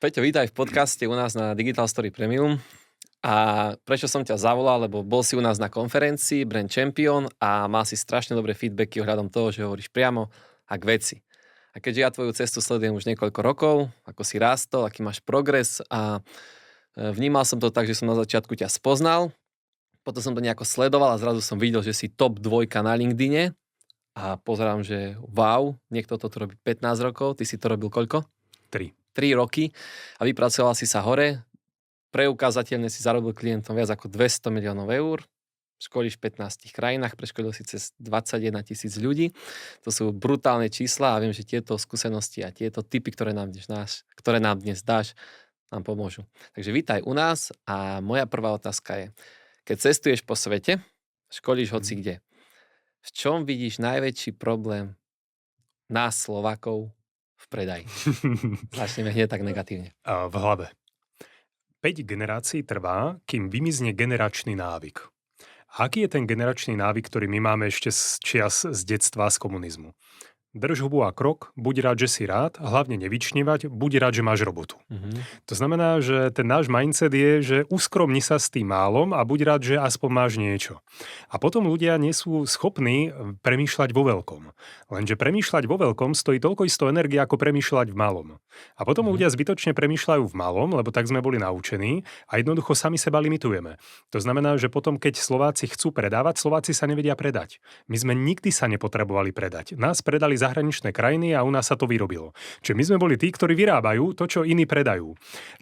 Peťo, vítaj v podcaste u nás na Digital Story Premium. A prečo som ťa zavolal, lebo bol si u nás na konferencii Brand Champion a mal si strašne dobré feedbacky ohľadom toho, že hovoríš priamo a k veci. A keďže ja tvoju cestu sledujem už niekoľko rokov, ako si rástol, aký máš progres a vnímal som to tak, že som na začiatku ťa spoznal, potom som to nejako sledoval a zrazu som videl, že si top 2 na LinkedIne a pozerám, že wow, niekto toto robí 15 rokov, ty si to robil koľko? 3 roky a vypracoval si sa hore, preukázateľne si zarobil klientom viac ako 200 miliónov eur, školíš v 15 krajinách, preškolil si cez 21 000 ľudí. To sú brutálne čísla a viem, že tieto skúsenosti a tieto tipy, ktoré nám dnes dáš, nám pomôžu. Takže vítaj u nás a moja prvá otázka je, keď cestuješ po svete, školíš hoci kde, v čom vidíš najväčší problém nás Slovákov v predaji? Začneme hneď tak negatívne. v hlave. 5 generácií trvá, kým vymizne generačný návyk. A aký je ten generačný návyk, ktorý my máme ešte z čias z detstva, z komunizmu? Drž hubu a krok, buď rád, že si rád, hlavne nevyčnívať, buď rád, že máš robotu. To znamená, že ten náš mindset je, že uskromni sa s tým málom a buď rád, že aspoň máš niečo. A potom ľudia nie sú schopní premýšľať vo veľkom. Lenže premýšľať vo veľkom stojí toľko isto energie, ako premýšľať v malom. A potom ľudia zbytočne premýšľajú v malom, lebo tak sme boli naučení a jednoducho sami seba limitujeme. To znamená, že potom, keď Slováci chcú predávať, Slováci sa nevedia predať. My sme nikdy sa nepotrebovali predať. Nás predali zahraničné krajiny a u nás sa to vyrobilo. Čiže my sme boli tí, ktorí vyrábajú to, čo iní predajú.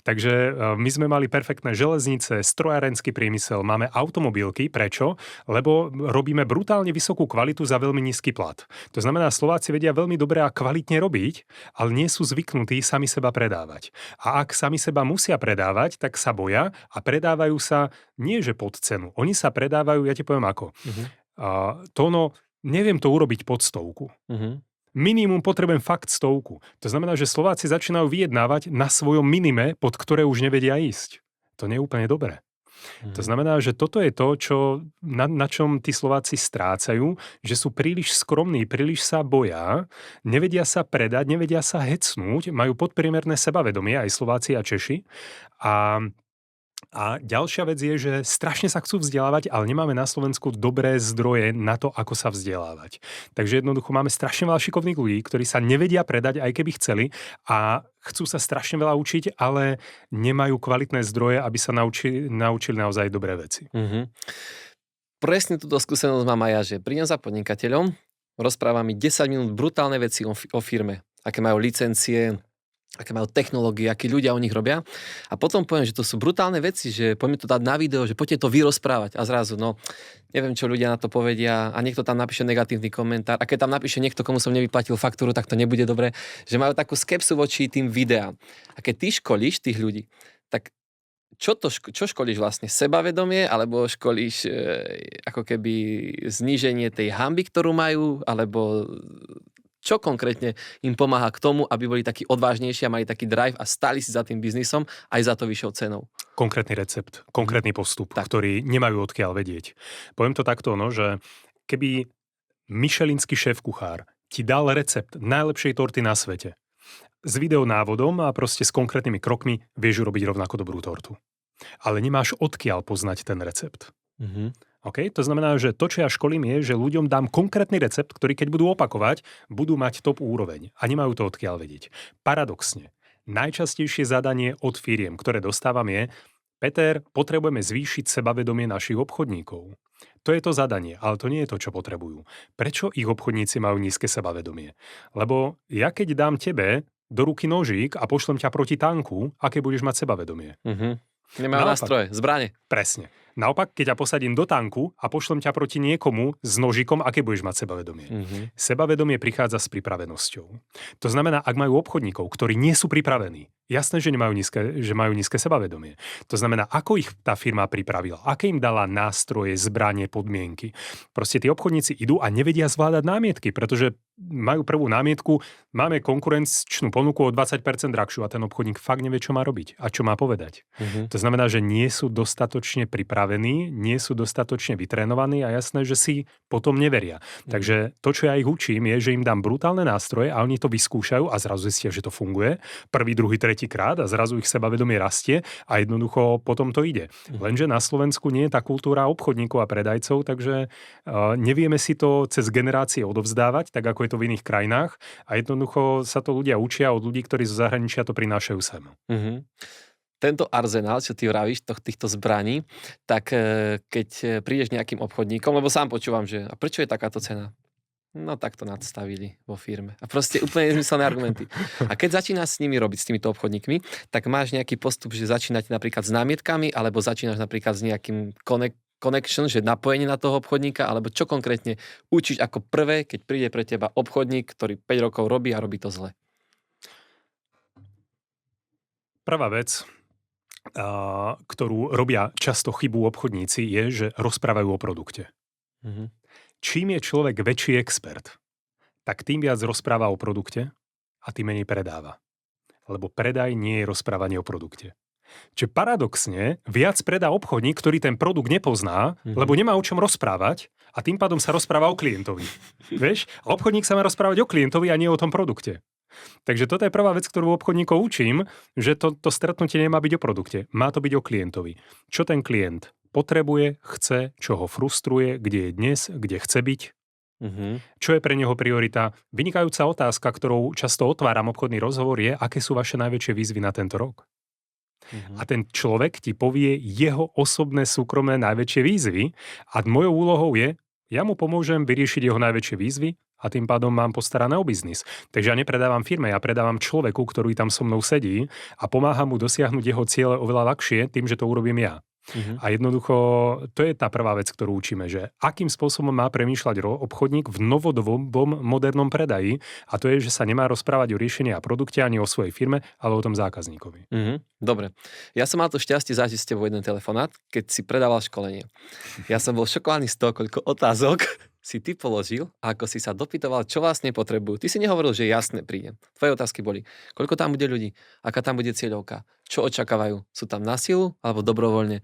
Takže my sme mali perfektné železnice, strojárenský priemysel, máme automobilky. Prečo? Lebo robíme brutálne vysokú kvalitu za veľmi nízky plat. To znamená, Slováci vedia veľmi dobre a kvalitne robiť, ale nie sú zvyknutí sami seba predávať. A ak sami seba musia predávať, tak sa boja a predávajú sa nie že pod cenu. Oni sa predávajú, ja ti poviem ako. Neviem to urobiť pod 100. Minimum potrebujem fakt 100. To znamená, že Slováci začínajú vyjednávať na svojom minime, pod ktoré už nevedia ísť. To nie je úplne dobré. To znamená, že toto je to, na čom tí Slováci strácajú, že sú príliš skromní, príliš sa boja, nevedia sa predať, nevedia sa hecnúť, majú podpriemerné sebavedomie, aj Slováci a Češi. A ďalšia vec je, že strašne sa chcú vzdelávať, ale nemáme na Slovensku dobré zdroje na to, ako sa vzdelávať. Takže jednoducho máme strašne veľa šikovných ľudí, ktorí sa nevedia predať, aj keby chceli, a chcú sa strašne veľa učiť, ale nemajú kvalitné zdroje, aby sa naučili naozaj dobré veci. Presne túto skúsenosť mám aj ja, že prídem za podnikateľom, rozpráva mi 10 minút brutálne veci o firme, aké majú licencie, aké majú technológie, akí ľudia o nich robia. A potom poviem, že to sú brutálne veci, že poďme to dať na video, že poďte to vyrozprávať. A zrazu, neviem, čo ľudia na to povedia a niekto tam napíše negatívny komentár. A keď tam napíše niekto, komu som nevyplatil faktúru, tak to nebude dobre. Že majú takú skepsu voči tým videám. A keď ty školíš tých ľudí, tak čo školíš vlastne? Sebavedomie? Alebo školíš ako keby zníženie tej hanby, ktorú majú? Alebo čo konkrétne im pomáha k tomu, aby boli takí odvážnejší a mali taký drive a stáli si za tým biznisom aj za to vyššou cenou? Konkrétny recept, konkrétny postup, ktorý nemajú odkiaľ vedieť. Poviem to takto, že keby michelinský šéf-kuchár ti dal recept najlepšej torty na svete s videonávodom a proste s konkrétnymi krokmi, vieš urobiť rovnako dobrú tortu. Ale nemáš odkiaľ poznať ten recept. Okay? To znamená, že to, čo ja školím, je, že ľuďom dám konkrétny recept, ktorý keď budú opakovať, budú mať top úroveň a nemajú to odkiaľ vedieť. Paradoxne, najčastejšie zadanie od firiem, ktoré dostávam je: Peter, potrebujeme zvýšiť sebavedomie našich obchodníkov. To je to zadanie, ale to nie je to, čo potrebujú. Prečo ich obchodníci majú nízke sebavedomie? Lebo ja keď dám tebe do ruky nožík a pošlem ťa proti tanku, aké budeš mať sebavedomie? Nemajú nástroje, zbrane. Presne. Naopak, keď ťa posadím do tanku a pošlem ťa proti niekomu s nožikom, aké budeš mať sebavedomie? Sebavedomie prichádza s pripravenosťou. To znamená, ak majú obchodníkov, ktorí nie sú pripravení, jasné, že majú nízke sebavedomie. To znamená, ako ich tá firma pripravila, aké im dala nástroje, zbranie, podmienky. Proste tí obchodníci idú a nevedia zvládať námietky, pretože majú prvú námietku, máme konkurenčnú ponuku o 20% drahšiu a ten obchodník fakt nevie, čo má robiť a čo má povedať. To znamená, že nie sú dostatočne pripravení, nie sú dostatočne vytrénovaní a jasné, že si potom neveria. Takže to, čo ja ich učím, je, že im dám brutálne nástroje a oni to vyskúšajú a zrazu zistia, že to funguje. Prvý, druhý, tretí krát a zrazu ich sebavedomie rastie a jednoducho potom to ide. Lenže na Slovensku nie je tá kultúra obchodníkov a predajcov, takže nevieme si to cez generácie odovzdávať, tak ako je to v iných krajinách a jednoducho sa to ľudia učia od ľudí, ktorí zo zahraničia to prinášajú sem. Tento arzenál, čo ty vravíš, týchto zbraní, tak keď prídeš nejakým obchodníkom, lebo sám počúvam, že a prečo je takáto cena? No tak to nadstavili vo firme. A proste úplne nezmyselné argumenty. A keď začínaš s nimi robiť, s týmito obchodníkmi, tak máš nejaký postup, že začínate napríklad s námietkami, alebo začínaš napríklad s nejakým connection, že napojenie na toho obchodníka, alebo čo konkrétne učíš ako prvé, keď príde pre teba obchodník, ktorý 5 rokov robí a robí to zle? Prvá vec, ktorú robia často chybu obchodníci, je, že rozprávajú o produkte. Čím je človek väčší expert, tak tým viac rozpráva o produkte a tým menej predáva. Lebo predaj nie je rozprávanie o produkte. Čiže paradoxne viac predá obchodník, ktorý ten produkt nepozná, lebo nemá o čom rozprávať a tým pádom sa rozpráva o klientovi. Vieš? A obchodník sa má rozprávať o klientovi a nie o tom produkte. Takže toto je prvá vec, ktorú obchodníkov učím, že to stretnutie nemá byť o produkte, má to byť o klientovi. Čo ten klient potrebuje, chce, čo ho frustruje, kde je dnes, kde chce byť, čo je pre neho priorita. Vynikajúca otázka, ktorou často otváram obchodný rozhovor je, aké sú vaše najväčšie výzvy na tento rok. A ten človek ti povie jeho osobné, súkromné najväčšie výzvy a mojou úlohou je, ja mu pomôžem vyriešiť jeho najväčšie výzvy a tým pádom mám postarané o biznis. Takže ja nepredávam firme, ja predávam človeku, ktorý tam so mnou sedí a pomáham mu dosiahnuť jeho ciele oveľa ľahšie tým, že to urobím ja. A jednoducho, to je tá prvá vec, ktorú učíme, že akým spôsobom má premýšľať obchodník v novodobom modernom predaji a to je, že sa nemá rozprávať o riešení a produkte ani o svojej firme, ale o tom zákazníkovi. Dobre. Ja som mal to šťastie zažiť s tebou jeden telefonát, keď si predával školenie. Ja som bol šokovaný z toho, koľko otázok si ty položil a ako si sa dopytoval, čo vlastne potrebujú. Ty si nehovoril, že jasne prídem. Tvoje otázky boli, koľko tam bude ľudí, aká tam bude cieľovka, čo očakávajú, sú tam na silu alebo dobrovoľne,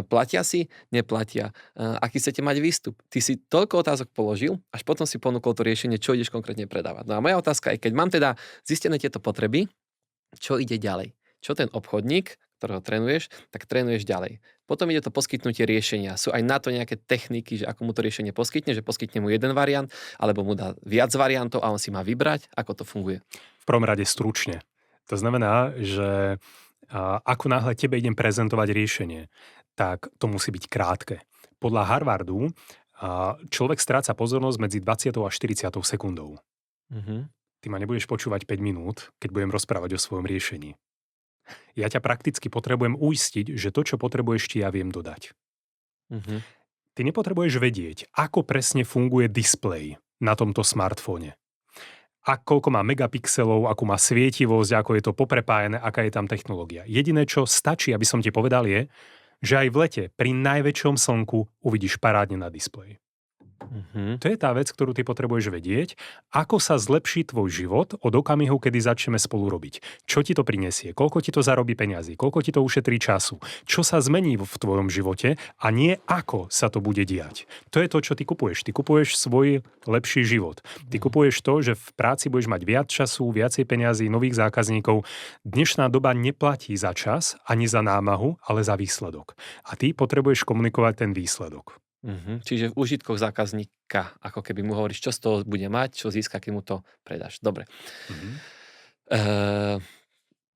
platia si, neplatia, aký chcete mať výstup. Ty si toľko otázok položil, až potom si ponúkol to riešenie, čo ideš konkrétne predávať. No a moja otázka je, keď mám teda zistené tieto potreby, čo ide ďalej? Čo ten obchodník, ktorého trénuješ, tak trénuješ ďalej. Potom ide to poskytnutie riešenia. Sú aj na to nejaké techniky, že ako mu to riešenie poskytne, že poskytne mu jeden variant, alebo mu dá viac variantov a on si má vybrať, ako to funguje. V prvom rade stručne. To znamená, že ako náhle tebe idem prezentovať riešenie, tak to musí byť krátke. Podľa Harvardu človek stráca pozornosť medzi 20 a 40 sekundou. Ty ma nebudeš počúvať 5 minút, keď budem rozprávať o svojom riešení. Ja ťa prakticky potrebujem uistiť, že to, čo potrebuješ, ti ja viem dodať. Ty nepotrebuješ vedieť, ako presne funguje displej na tomto smartfóne. A koľko má megapixelov, akú má svietivosť, ako je to poprepájené, aká je tam technológia. Jediné, čo stačí, aby som ti povedal, je, že aj v lete pri najväčšom slnku uvidíš parádne na displeji. To je tá vec, ktorú ty potrebuješ vedieť, ako sa zlepší tvoj život od okamihu, kedy začneme spolu robiť. Čo ti to prinesie, koľko ti to zarobí peňazí, koľko ti to ušetrí času, čo sa zmení v tvojom živote a nie ako sa to bude diať. To je to, čo ty kupuješ. Ty kupuješ svoj lepší život. Ty kupuješ to, že v práci budeš mať viac času, viacej peňazí, nových zákazníkov. Dnešná doba neplatí za čas ani za námahu, ale za výsledok. A ty potrebuješ komunikovať ten výsledok. Čiže v užitkoch zákazníka, ako keby mu hovoríš, čo z toho bude mať, čo získa, keď mu to predáš. Dobre.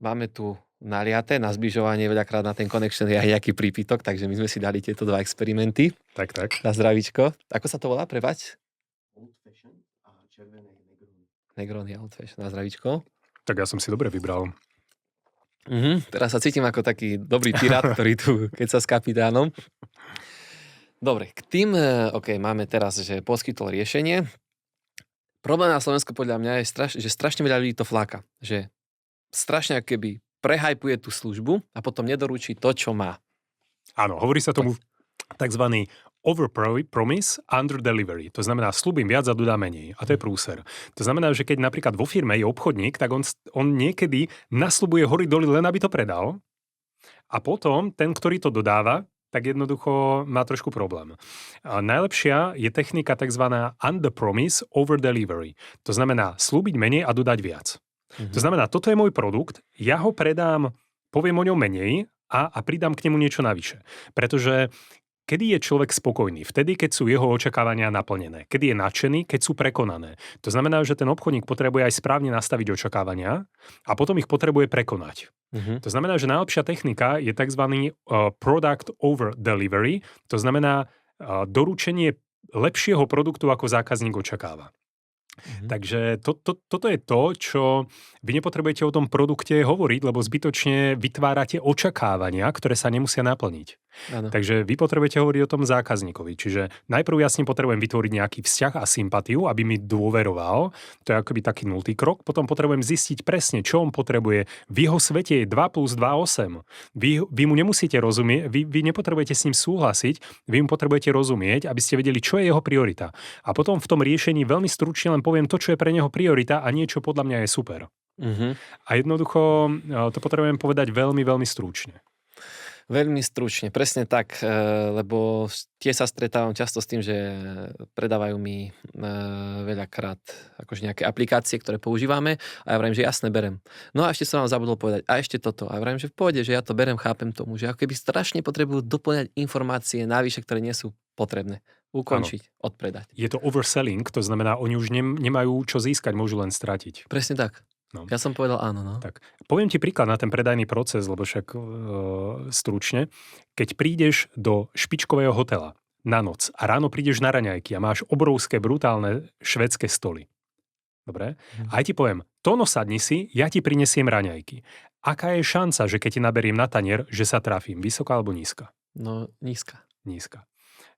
Máme tu naliaté na zbližovanie, veľakrát na ten connection je aj nejaký prípitok, takže my sme si dali tieto dva experimenty. Tak. Na zdravíčko. Ako sa to volá, prepáč? Old Fashion a červené Negroni a Old Fashion. Na zdravíčko. Tak ja som si dobre vybral. Teraz sa cítim ako taký dobrý pirát, ktorý tu, keď sa s kapitánom. Dobre, k tým, máme teraz, že poskytol riešenie. Problém na Slovensku podľa mňa je, že strašne veľa ľudí to fláka. Že strašne keby prehajpuje tú službu a potom nedoručí to, čo má. Áno, hovorí sa tomu takzvaný Over-promise, under-delivery. To znamená, slúbim viac a dodá menej. A to je prúser. To znamená, že keď napríklad vo firme je obchodník, tak on niekedy nasľubuje hory doly len aby to predal. A potom ten, ktorý to dodáva, tak jednoducho má trošku problém. A najlepšia je technika tzv. Under-promise, over-delivery. To znamená slúbiť menej a dodať viac. To znamená, toto je môj produkt, ja ho predám, poviem o ňom menej a pridám k nemu niečo navyše. Pretože kedy je človek spokojný? Vtedy, keď sú jeho očakávania naplnené. Kedy je nadšený? Keď sú prekonané. To znamená, že ten obchodník potrebuje aj správne nastaviť očakávania a potom ich potrebuje prekonať. To znamená, že najlepšia technika je tzv. Product over delivery. To znamená doručenie lepšieho produktu, ako zákazník očakáva. Takže toto je to, čo vy nepotrebujete o tom produkte hovoriť, lebo zbytočne vytvárate očakávania, ktoré sa nemusia naplniť. Ano. Takže vy potrebujete hovoriť o tom zákazníkovi. Čiže najprv ja s ním potrebujem vytvoriť nejaký vzťah a sympatiu, aby mi dôveroval. To je akoby taký nultý krok. Potom potrebujem zistiť presne, čo on potrebuje. V jeho svete je 2 + 2 8. Vy mu nemusíte rozumieť, vy nepotrebujete s ním súhlasiť, vy mu potrebujete rozumieť, aby ste vedeli, čo je jeho priorita. A potom v tom riešení veľmi stručne len poviem to, čo je pre neho priorita a niečo podľa mňa je super. A jednoducho to potrebujem povedať veľmi, veľmi stručne. Veľmi stručne, presne tak, lebo tie sa stretávam často s tým, že predávajú mi veľakrát akože nejaké aplikácie, ktoré používame a ja vravím, že jasne berem. No a ešte som vám zabudol povedať, a ešte toto. A ja vravím, že v pohode, že ja to berem, chápem tomu, že ako keby strašne potrebujú doplňať informácie navyše, ktoré nie sú potrebné. Ukončiť, odpredať. Je to overselling, to znamená, oni už nemajú čo získať, môžu len stratiť. Presne tak. No. Ja som povedal áno. No. Tak. Poviem ti príklad na ten predajný proces, lebo však stručne. Keď prídeš do špičkového hotela na noc a ráno prídeš na raňajky a máš obrovské, brutálne švédske stoly. Dobre? A ja ti poviem, Tono, sadni si, ja ti prinesiem raňajky. Aká je šanca, že keď ti naberiem na tanier, že sa trafím? Vysoká alebo nízka? No, nízka. Nízka.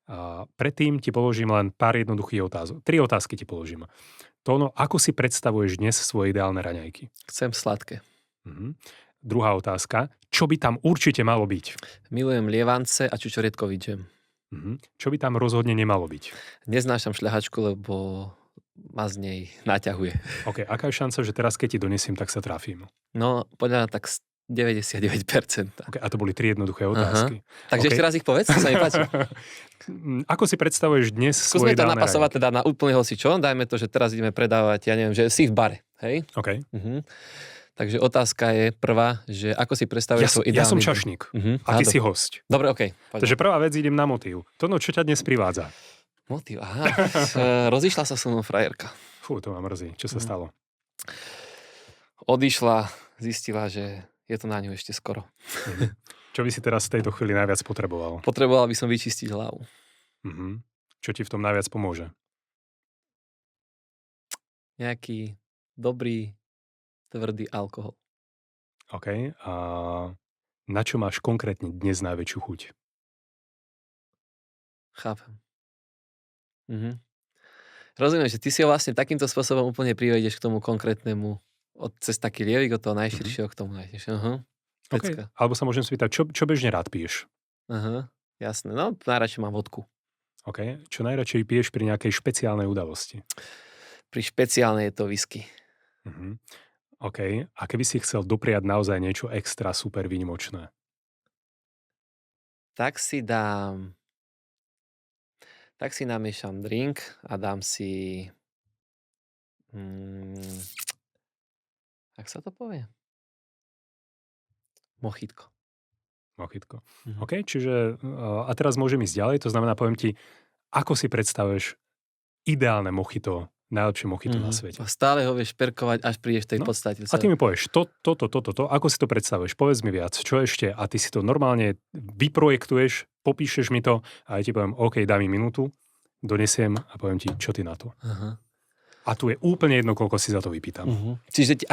A predtým ti položím len pár jednoduchých otázok. 3 otázky ti položím. Tono, ako si predstavuješ dnes svoje ideálne raňajky? Chcem sladké. Druhá otázka. Čo by tam určite malo byť? Milujem lievance a čučoriedkový džem. Čo by tam rozhodne nemalo byť? Neznášam šľahačku, lebo ma z nej naťahuje. OK, aká je šanca, že teraz, keď ti donesiem, tak sa trafím? No, podľa mňa tak 99%. Okay, a to boli 3 jednoduché otázky. Takže ešte raz ich povedz, to sa mi páči. Ako si predstavuješ dnes svoje ideálne to napasovať teda na úplne hocičo. Dajme to, že teraz ideme predávať, ja neviem, že si v bare, hej? OK. Takže otázka je prvá, že ako si predstavuješ svoj ideálny... Ja som čašník a ty si hosť. Dobre, OK. Takže prvá vec, idem na motív. Tono, čo ťa dnes privádza? Motív, aha. Rozišla sa so mnou frajerka. Fú, to ma mrzí. Čo sa stalo? Odišla, zistila, že je to na ňu ešte skoro. Čo by si teraz v tejto chvíli najviac potreboval? Potreboval by som vyčistiť hlavu. Čo ti v tom najviac pomôže? Nejaký dobrý, tvrdý alkohol. OK. A na čo máš konkrétne dnes najväčšiu chuť? Chápem. Rozumiem, že ty si ho vlastne takýmto spôsobom úplne privedieš k tomu konkrétnemu cez taký lievik od toho najširšieho k tomu najširšieho. Okay. Alebo sa môžem spýtať, čo bežne rád piješ? Jasné. No, najradšej mám vodku. OK. Čo najradšej piješ pri nejakej špeciálnej udalosti? Pri špeciálnej je to whisky. OK. A keby si chcel dopriať naozaj niečo extra super výnimočné? Tak si namiešam drink a dám si... Jak sa to povie? Mochitko. OK, čiže a teraz môžem ísť ďalej, to znamená, poviem ti, ako si predstavuješ ideálne mochito, najlepšie mochito na svete. A stále ho vieš šperkovať, až prídeš v tej podstate. A ty mi povieš, toto, ako si to predstavuješ, povedz mi viac, čo ešte, a ty si to normálne vyprojektuješ, popíšeš mi to a ja ti poviem, OK, daj mi minútu, donesiem a poviem ti, čo ty na to. A tu je úplne jedno, koľko si za to vypýtam. Čiže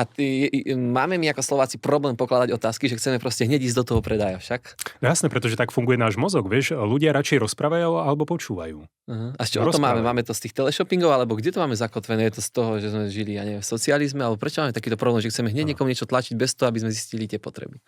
máme my ako Slováci problém pokladať otázky, že chceme proste hneď ísť do toho predaja však? No jasné, pretože tak funguje náš mozog, vieš, ľudia radšej rozprávajú alebo počúvajú. A z čoho to máme? Máme to z tých teleshoppingov, alebo kde to máme zakotvené? Je to z toho, že sme žili, ja neviem, v socializme, alebo prečo máme takýto problém, že chceme hneď niekomu niečo tlačiť bez toho, aby sme zistili tie potreby?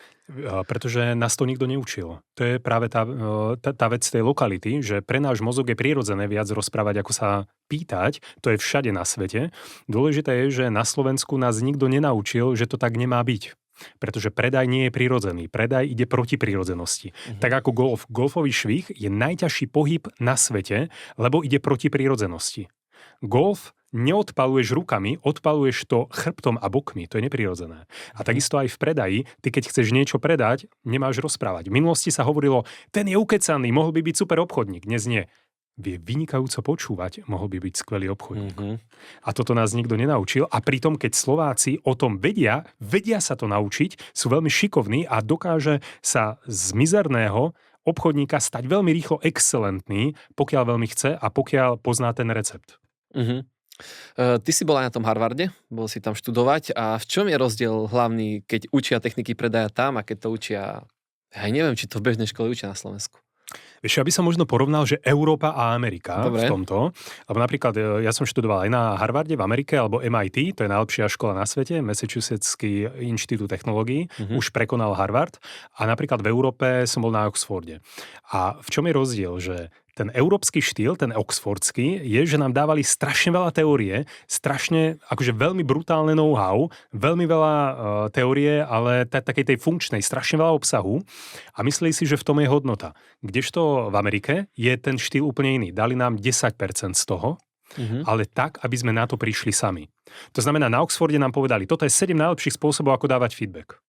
Pretože nás to nikto neučil. To je práve tá vec tej lokality, že pre náš mozog je prirodzené viac rozprávať, ako sa pýtať. To je všade na svete. Dôležité je, že na Slovensku nás nikto nenaučil, že to tak nemá byť. Pretože predaj nie je prirodzený. Predaj ide proti prirodzenosti. Tak ako golf. Golfový švih je najťažší pohyb na svete, lebo ide proti prirodzenosti. Golf neodpaluješ rukami, odpaluješ to chrbtom a bokmi. To je neprirodzené. A takisto aj v predaji, ty keď chceš niečo predať, nemáš rozprávať. V minulosti sa hovorilo, ten je ukecaný, mohol by byť super obchodník. Dnes nie. Vie vynikajúco počúvať, mohol by byť skvelý obchodník. A toto nás nikto nenaučil. A pritom, keď Slováci o tom vedia sa to naučiť, sú veľmi šikovní a dokáže sa z mizerného obchodníka stať veľmi rýchlo excelentný, pokiaľ veľmi chce a pokiaľ pozná ten recept. Ty si bol aj na tom Harvarde, bol si tam študovať a v čom je rozdiel hlavný, keď učia techniky predaja tam a keď to učia, ja neviem, či to v bežnej škole učia na Slovensku. Vieš, aby som možno porovnal, že Európa a Amerika Dobre. v tomto. Lebo napríklad ja som študoval aj na Harvarde v Amerike, alebo MIT, to je najlepšia škola na svete, Massachusettský inštitút technológií, už prekonal Harvard. A napríklad v Európe som bol na Oxforde. A v čom je rozdiel, že ten európsky štýl, ten oxfordský, je, že nám dávali strašne veľa teórie, strašne, akože veľmi brutálne know-how, veľmi veľa teórie, ale takej tej funkčnej, strašne veľa obsahu a mysleli si, že v tom je hodnota. Kdežto v Amerike je ten štýl úplne iný. Dali nám 10% z toho, ale tak, aby sme na to prišli sami. To znamená, na Oxforde nám povedali, toto je 7 najlepších spôsobov, ako dávať feedback.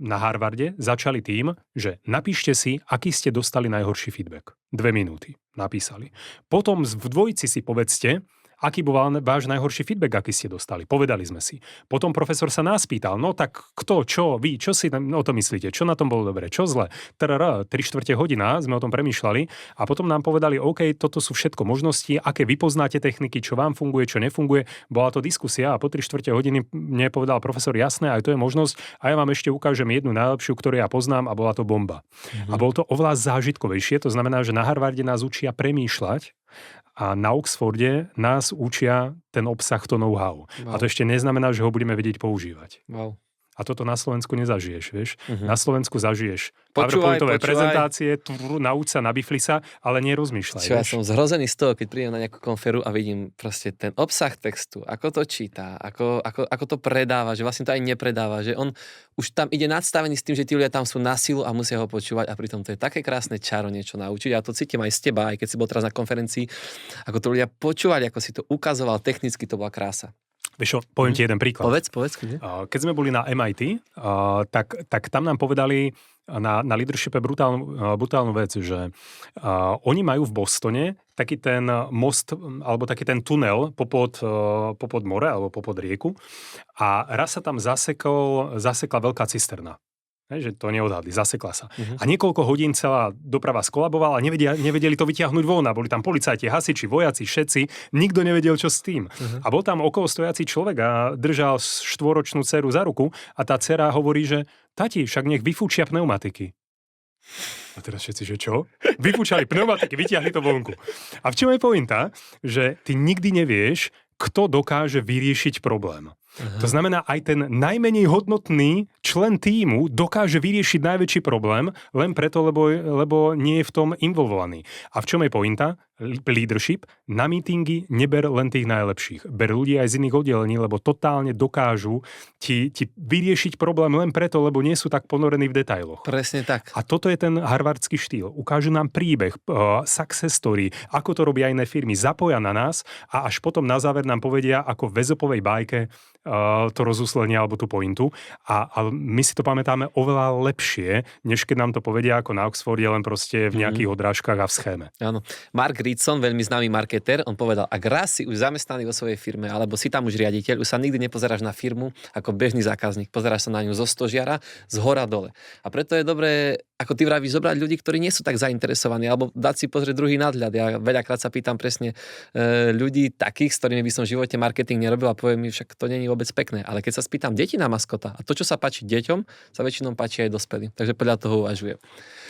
Na Harvarde začali tým, že napíšte si, aký ste dostali najhorší feedback. 2 minúty napísali. Potom v dvojici si povedzte, aký bol váš najhorší feedback, aký ste dostali. Povedali sme si. Potom profesor sa nás pýtal, no tak kto, čo, vy, čo si o tom myslíte? Čo na tom bolo dobre? Čo zle? 3/4 hodina sme o tom premýšľali a potom nám povedali, OK, toto sú všetko možnosti, aké vy poznáte techniky, čo vám funguje, čo nefunguje. Bola to diskusia a po 3/4 hodiny mne povedal profesor, jasné, aj to je možnosť a ja vám ešte ukážem jednu najlepšiu, ktorú ja poznám a bola to bomba. A bolo to oveľa zážitkovejšie, to znamená, že na Harvarde nás učia premýšľať a na Oxforde nás učia ten obsah, to know-how. Wow. A to ešte neznamená, že ho budeme vedieť používať. Wow. A toto na Slovensku nezažiješ, vieš. Na Slovensku zažiješ Počúvaj. PowerPointové prezentácie, nauč sa, nabifli sa, ale nerozmýšľaj. Čo ja som zhrozený z toho, keď prídem na nejakú konferu a vidím proste ten obsah textu, ako to číta, ako to predáva, že vlastne to aj nepredáva, že on už tam ide nadstavený s tým, že tí ľudia tam sú na silu a musia ho počúvať a pritom to je také krásne čaro niečo naučiť. Ja to cítim aj z teba, aj keď si bol teraz na konferencii, ako to ľudia počúvať, ako si to ukazoval technicky, to bola krása. Vieš čo, poviem ti jeden príklad. Povedz. Keď sme boli na MIT, tak tam nám povedali na leadershipe brutálnu vec, že oni majú v Bostone taký ten most, alebo taký ten tunel popod more, alebo popod rieku a raz sa tam zasekla veľká cisterna. Že to neodhadli, zasekla sa. A niekoľko hodín celá doprava skolabovala a nevedeli to vyťahnuť von. A boli tam policajti, hasiči, vojaci, všetci. Nikto nevedel, čo s tým. A bol tam okolo stojací človek a držal 4-ročnú dceru za ruku a tá dcera hovorí, že tati, však nech vyfúčia pneumatiky. A teraz všetci, že čo? Vyfúčali pneumatiky, vyťahli to vonku. A v čom je pointa? Že ty nikdy nevieš, kto dokáže vyriešiť problém. To znamená, aj ten najmenej hodnotný člen tímu dokáže vyriešiť najväčší problém len preto, lebo nie je v tom involvovaný. A v čom je pointa? Leadership. Na meetingy neber len tých najlepších. Ber ľudí aj z iných oddelení, lebo totálne dokážu ti vyriešiť problém len preto, lebo nie sú tak ponorení v detailoch. Presne tak. A toto je ten harvardský štýl. Ukážu nám príbeh, success story, ako to robia iné firmy, zapoja na nás a až potom na záver nám povedia, ako v Ezopovej bajke to rozúslenie alebo tú pointu. Ale my si to pamätáme oveľa lepšie, než keď nám to povedia ako na Oxforde, len proste v nejakých odrážkach a v schéme. Áno. Mark Ritson, veľmi známy marketer, on povedal, ak raz si už zamestnaný vo svojej firme, alebo si tam už riaditeľ, už sa nikdy nepozeráš na firmu ako bežný zákazník. Pozeráš sa na ňu zo stožiara, z hora dole. A preto je dobré, ako ty vravíš, zobrať ľudí, ktorí nie sú tak zainteresovaní, alebo dať si pozrieť druhý nadhľad. Ja veľakrát sa pýtam presne ľudí takých, s ktorými by som v živote marketing nerobil a poviem mi, však to nie je vôbec pekné. Ale keď sa spýtam deti na maskota, a to, čo sa páči deťom, sa väčšinou páči aj dospelým. Takže podľa toho uvažujem.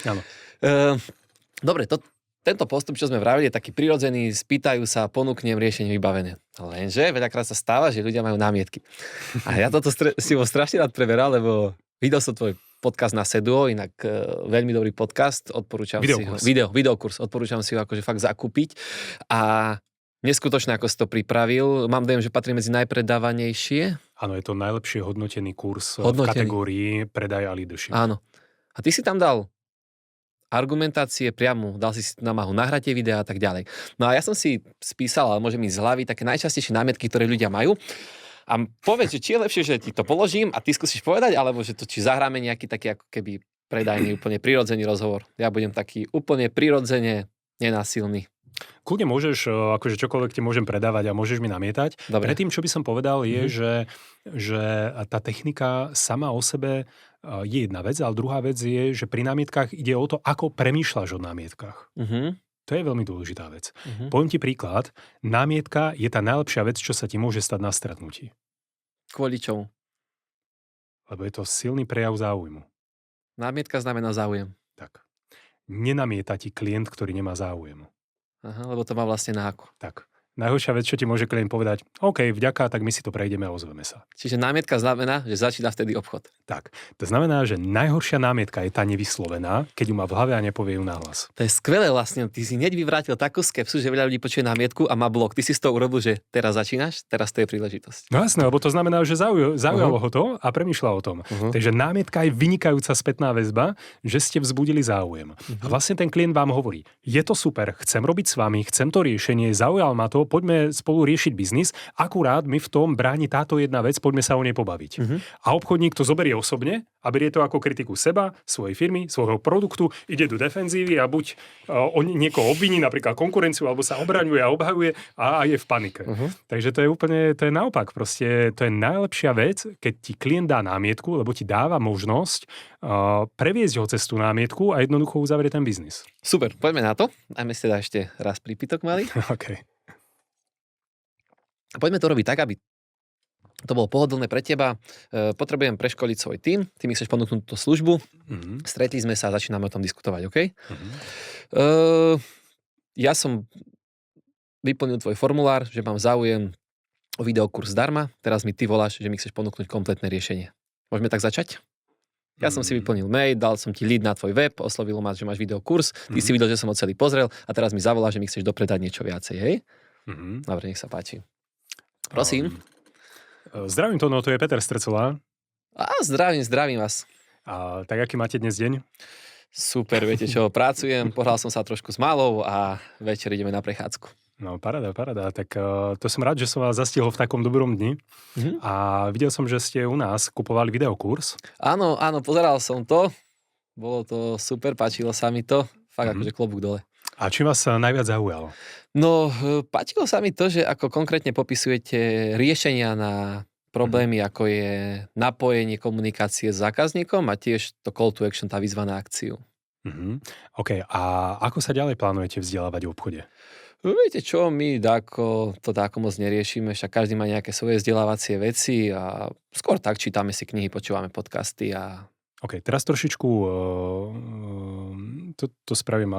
Áno. Dobre, tento postup, čo sme vravili, je taký prirodzený, spýtajú sa, ponúknem riešenie vybavené. Lenže veľakrát sa stáva, že ľudia majú námietky. A ja toto si bol strašne rád preberal, lebo videl som tvoj podcast na Seduo, inak veľmi dobrý podcast, odporúčam Videokurs. si ho. Videokurs, odporúčam si ho akože fakt zakúpiť. A neskutočne, ako si to pripravil. Mám dojem, že patrí medzi najpredávanejšie. Áno, je to najlepšie hodnotený kurz v kategórii predaj a leadership. Áno. A ty si tam dal argumentácie priamo, dal si námahu, nahrate videá a tak ďalej. No a ja som si spísal, ale môžem ísť z hlavy, také najčastejšie námietky, ktoré ľudia majú. A povedz, že či je lepšie, že ti to položím a ty skúsiš povedať, alebo že to či zahráme nejaký taký ako keby predajný, úplne prirodzený rozhovor. Ja budem taký úplne prirodzene nenásilný. Kľudne môžeš, akože čokoľvek ti môžem predávať a môžeš mi namietať. Dobre. Predtým, čo by som povedal, je, že tá technika sama o sebe je jedna vec, ale druhá vec je, že pri námietkach ide o to, ako premýšľaš o námietkach. To je veľmi dôležitá vec. Poviem ti príklad. Námietka je tá najlepšia vec, čo sa ti môže stať na stretnutí. Kvôli čomu? Lebo je to silný prejav záujmu. Námietka znamená záujem. Tak. Nenamieta ti klient, ktorý nemá záujem. Aha, lebo to má vlastne náku. Tak. Najhoršia vec, čo ti môže klient povedať, OK, vďaka, tak my si to prejdeme a ozveme sa. Čiže námietka znamená, že začína vtedy obchod. Tak. To znamená, že najhoršia námietka je tá nevyslovená, keď ju má v hlave a nepovie ju nahlas. To je skvelé vlastne. Ty si hneď vyvrátil takú skepsu, že veľa ľudí počuje námietku a má blok. Ty si z toho urobil, že teraz začínaš, teraz to je príležitosť. No jasné, lebo to znamená, že zaujalo ho to a premýšľa o tom. Takže námietka je vynikajúca spätná väzba, že ste vzbudili záujem. A vlastne ten klient vám hovorí, je to super, chcem robiť s vami, chcem to riešenie, zaujal ma to, poďme spolu riešiť biznis, akurát mi v tom bráni táto jedna vec, poďme sa o nej pobaviť. A obchodník to zoberie osobne a berie to ako kritiku seba, svojej firmy, svojho produktu, ide do defenzívy a buď niekoho obviní, napríklad konkurenciu, alebo sa obraňuje a obhajuje a je v panike. Takže to je naopak, proste to je najlepšia vec, keď ti klient dá námietku, lebo ti dáva možnosť previesť ho cez tú námietku a jednoducho uzavrie ten biznis. Super, poďme na to. Dajme si teda ešte raz prípitok malý. OK. Poďme to robiť tak, aby to bolo pohodlné pre teba. Potrebujem preškoliť svoj tím. Ty mi chceš ponúknuť túto službu. Stretli sme sa a začíname o tom diskutovať, OK? Ja som vyplnil tvoj formulár, že mám záujem o videokurs zdarma. Teraz mi ty voláš, že mi chceš ponúknuť kompletné riešenie. Môžeme tak začať? Ja som si vyplnil mail, dal som ti lead na tvoj web, oslovilo ma, že máš videokurs, ty si videl, že som ho celý pozrel a teraz mi zavoláš, že mi chceš dopredať niečo viacej, hej? Dobre, nech sa páči. Prosím. Zdravím to, no to je Peter Strecolá. Zdravím vás. A tak aký máte dnes deň? Super, viete čo, pracujem, pohral som sa trošku s malou a večer ideme na prechádzku. No, paráda. Tak to som rád, že som vás zastihol v takom dobrom dni. A videl som, že ste u nás kupovali videokurs. Áno, pozeral som to. Bolo to super, páčilo sa mi to. Fakt akože klobúk dole. A čím vás najviac zaujalo? No, páčilo sa mi to, že ako konkrétne popisujete riešenia na problémy, ako je napojenie komunikácie s zákazníkom a tiež to call to action, tá výzva na akciu. OK, a ako sa ďalej plánujete vzdelávať v obchode? Viete čo, my to dáko moc neriešime, však každý má nejaké svoje vzdelávacie veci a skôr tak čítame si knihy, počúvame podcasty a... OK, teraz trošičku to spravím,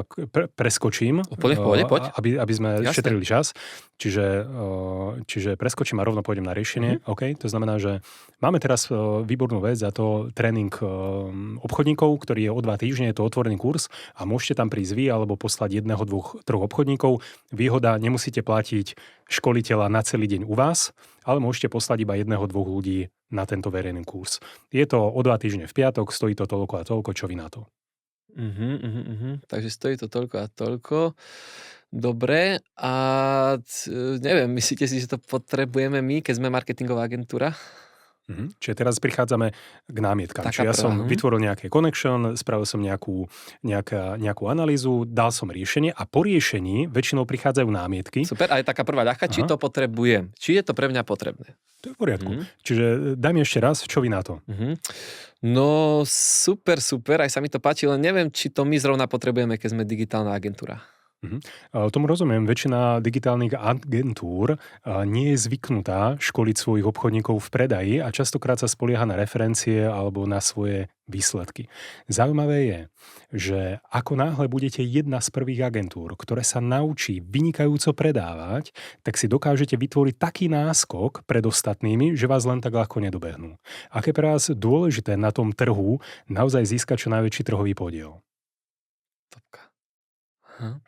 preskočím, Úplne v pohode, poď. Aby sme šetrili čas. Čiže preskočím a rovno pôjdem na riešenie. OK, to znamená, že máme teraz výbornú vec a to tréning obchodníkov, ktorý je o 2 týždne, je to otvorený kurz a môžete tam prísť vy alebo poslať 1, 2, 3 obchodníkov. Výhoda, nemusíte platiť školiteľa na celý deň u vás, ale môžete poslať iba 1, 2 ľudí na tento verejný kurz. Je to o 2 týždne v piatok, stojí to toľko a toľko, čo vy na to? Takže stojí to toľko a toľko. Dobre, a neviem, myslíte si, že to potrebujeme my, keď sme marketingová agentúra? Čiže teraz prichádzame k námietkam. Čiže ja som vytvoril nejaké connection, spravil som nejakú analýzu, dal som riešenie a po riešení väčšinou prichádzajú námietky. Super, ale taká prvá ľahká, či to potrebujem? Či je to pre mňa potrebné? To je v poriadku. Čiže daj mi ešte raz, čo vy na to? No super, aj sa mi to páči, len neviem, či to my zrovna potrebujeme, keď sme digitálna agentúra. Mhm. Tomu rozumiem. Väčšina digitálnych agentúr nie je zvyknutá školiť svojich obchodníkov v predaji a častokrát sa spolieha na referencie alebo na svoje výsledky. Zaujímavé je, že ako náhle budete jedna z prvých agentúr, ktoré sa naučí vynikajúco predávať, tak si dokážete vytvoriť taký náskok pred ostatnými, že vás len tak ľahko nedobehnú. Aké pre vás dôležité na tom trhu naozaj získať čo najväčší trhový podiel? Topka. Aha.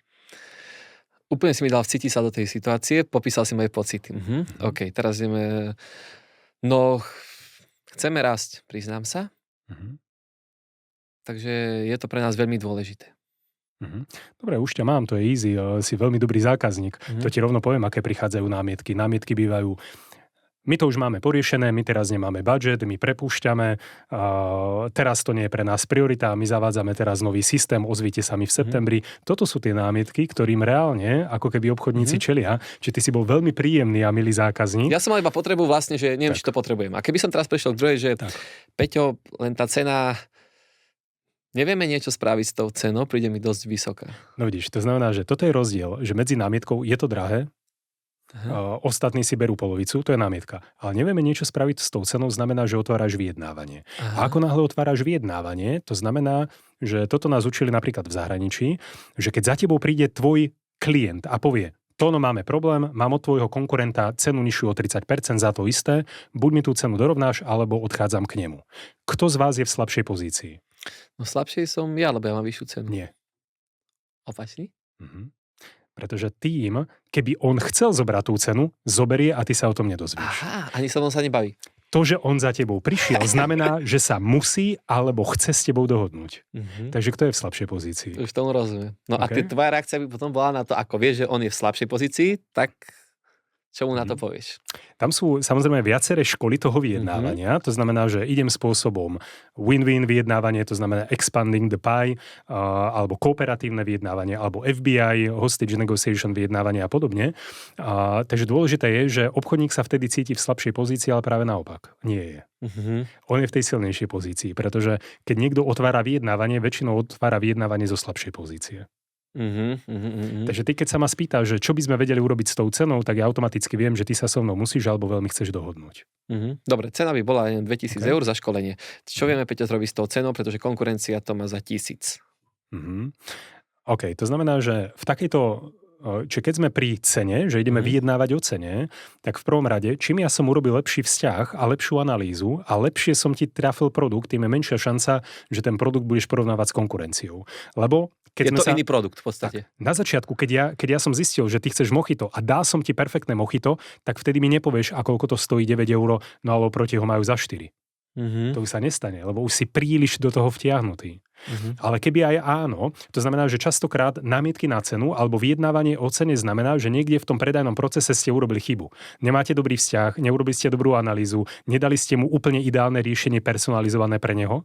Úplne si mi dal vcítiť sa do tej situácie, popísal si moje pocity. OK, teraz ideme... No, chceme rásť, priznám sa. Takže je to pre nás veľmi dôležité. Dobre, už ťa mám, to je easy, si veľmi dobrý zákazník. To ti rovno poviem, aké prichádzajú námietky. Námietky bývajú: my to už máme poriešené, my teraz nemáme budget, my prepúšťame, teraz to nie je pre nás priorita, my zavádzame teraz nový systém, ozvite sa mi v septembri. Toto sú tie námietky, ktorým reálne, ako keby obchodníci čelia. Čiže ty si bol veľmi príjemný a milý zákazník. Ja som mal iba potrebu vlastne, že neviem, či to potrebujem. A keby som teraz prešiel k druhej, že Peťo, len tá cena, nevieme niečo spraviť s tou cenou, príde mi dosť vysoká. No vidíš, to znamená, že toto je rozdiel, že medzi námietkou je to drahé, ostatní si berú polovicu, to je námietka. Ale nevieme niečo spraviť s tou cenou, znamená, že otváraš vyjednávanie. A ako náhle otváraš vyjednávanie, to znamená, že toto nás učili napríklad v zahraničí, že keď za tebou príde tvoj klient a povie: Tóno, máme problém, mám od tvojho konkurenta cenu nižšiu o 30% za to isté, buď mi tú cenu dorovnáš, alebo odchádzam k nemu. Kto z vás je v slabšej pozícii? No slabšej som ja, lebo ja mám vyššiu cenu. Nie. Opačný? Pretože tým, keby on chcel zobrať tú cenu, zoberie a ty sa o tom nedozvieš. Aha, ani sa sa nebaví. To, že on za tebou prišiel, znamená, že sa musí alebo chce s tebou dohodnúť. Takže kto je v slabšej pozícii? Už tomu rozumiem. No a tvoja reakcia by potom bola na to, ako vieš, že on je v slabšej pozícii, tak čo mu na to povieš? Tam sú samozrejme viaceré školy toho vyjednávania. To znamená, že idem spôsobom win-win vyjednávanie, to znamená expanding the pie, alebo kooperatívne vyjednávanie, alebo FBI, hostage negotiation vyjednávanie a podobne. Takže dôležité je, že obchodník sa vtedy cíti v slabšej pozícii, ale práve naopak. Nie je. On je v tej silnejšej pozícii, pretože keď niekto otvára vyjednávanie, väčšinou otvára vyjednávanie zo slabšej pozície. Takže ty, keď sa ma spýtaš, že čo by sme vedeli urobiť s tou cenou, tak ja automaticky viem, že ty sa so mnou musíš alebo veľmi chceš dohodnúť. Dobre, cena by bola 2000 eur za školenie. Čo vieme, Peťo, zrobiť s tou cenou, pretože konkurencia to má za 1000. OK, to znamená, že v takejto... Čiže keď sme pri cene, že ideme vyjednávať o cene, tak v prvom rade, čím ja som urobil lepší vzťah a lepšiu analýzu a lepšie som ti trafil produkt, tým je menšia šanca, že ten produkt budeš porovnávať s konkurenciou. Lebo keď je to iný produkt v podstate. Tak, na začiatku, keď ja som zistil, že ty chceš mojito a dal som ti perfektné mojito, tak vtedy mi nepovieš, a koľko to stojí 9 eur, no alebo proti ho majú za 4. To už sa nestane, lebo už si príliš do toho vtiahnutý. Ale keby aj áno, to znamená, že častokrát námietky na cenu alebo vyjednávanie o cene znamená, že niekde v tom predajnom procese ste urobili chybu. Nemáte dobrý vzťah, neurobili ste dobrú analýzu, nedali ste mu úplne ideálne riešenie personalizované pre neho.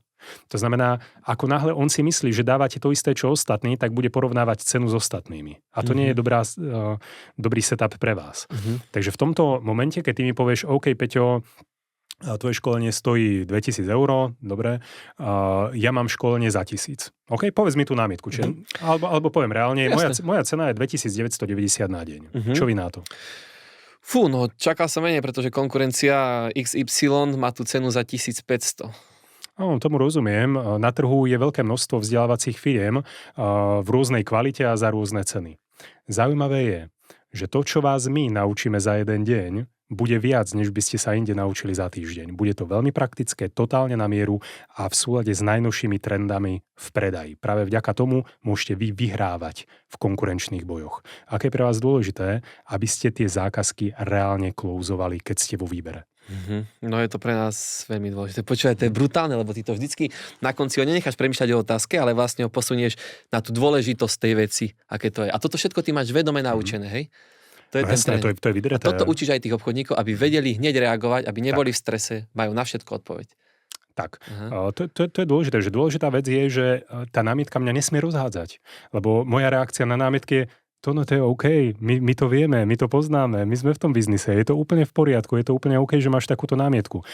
To znamená, ako náhle on si myslí, že dávate to isté, čo ostatní, tak bude porovnávať cenu s ostatnými. A to nie je dobrý setup pre vás. Takže v tomto momente, keď ty mi povieš: OK, Peťo, tvoje školenie stojí 2000 eur, dobre, ja mám školenie za 1000. OK, povedz mi tú námietku, alebo poviem reálne, moja cena je 2990 na deň. Čo vy na to? Fú, no čakal som menej, pretože konkurencia XY má tú cenu za 1500. Tomu rozumiem. Na trhu je veľké množstvo vzdelávacích firiem v rôznej kvalite a za rôzne ceny. Zaujímavé je, že to, čo vás my naučíme za jeden deň, bude viac, než by ste sa inde naučili za týždeň. Bude to veľmi praktické, totálne na mieru a v súlade s najnovšími trendami v predaji. Práve vďaka tomu môžete vy vyhrávať v konkurenčných bojoch. Aké je pre vás dôležité, aby ste tie zákazky reálne klouzovali, keď ste vo výbere? No je to pre nás veľmi dôležité. Počúvaj, to je brutálne, lebo ty to vždycky na konci nenecháš premýšľať o otázke, ale vlastne ho posunieš na tú dôležitosť tej veci, aké to je. A toto všetko ty máš vedome naučené, hej? To je to je vydraté. Toto učíš aj tých obchodníkov, aby vedeli hneď reagovať, aby neboli v strese, majú na všetko odpoveď. Tak, to je dôležité. Že dôležitá vec je, že tá námietka mňa nesmie rozhádzať. Lebo moja reakcia na námietky je: To je OK, my to vieme, my to poznáme, my sme v tom biznise, je to úplne v poriadku, je to úplne OK, že máš takúto námietku.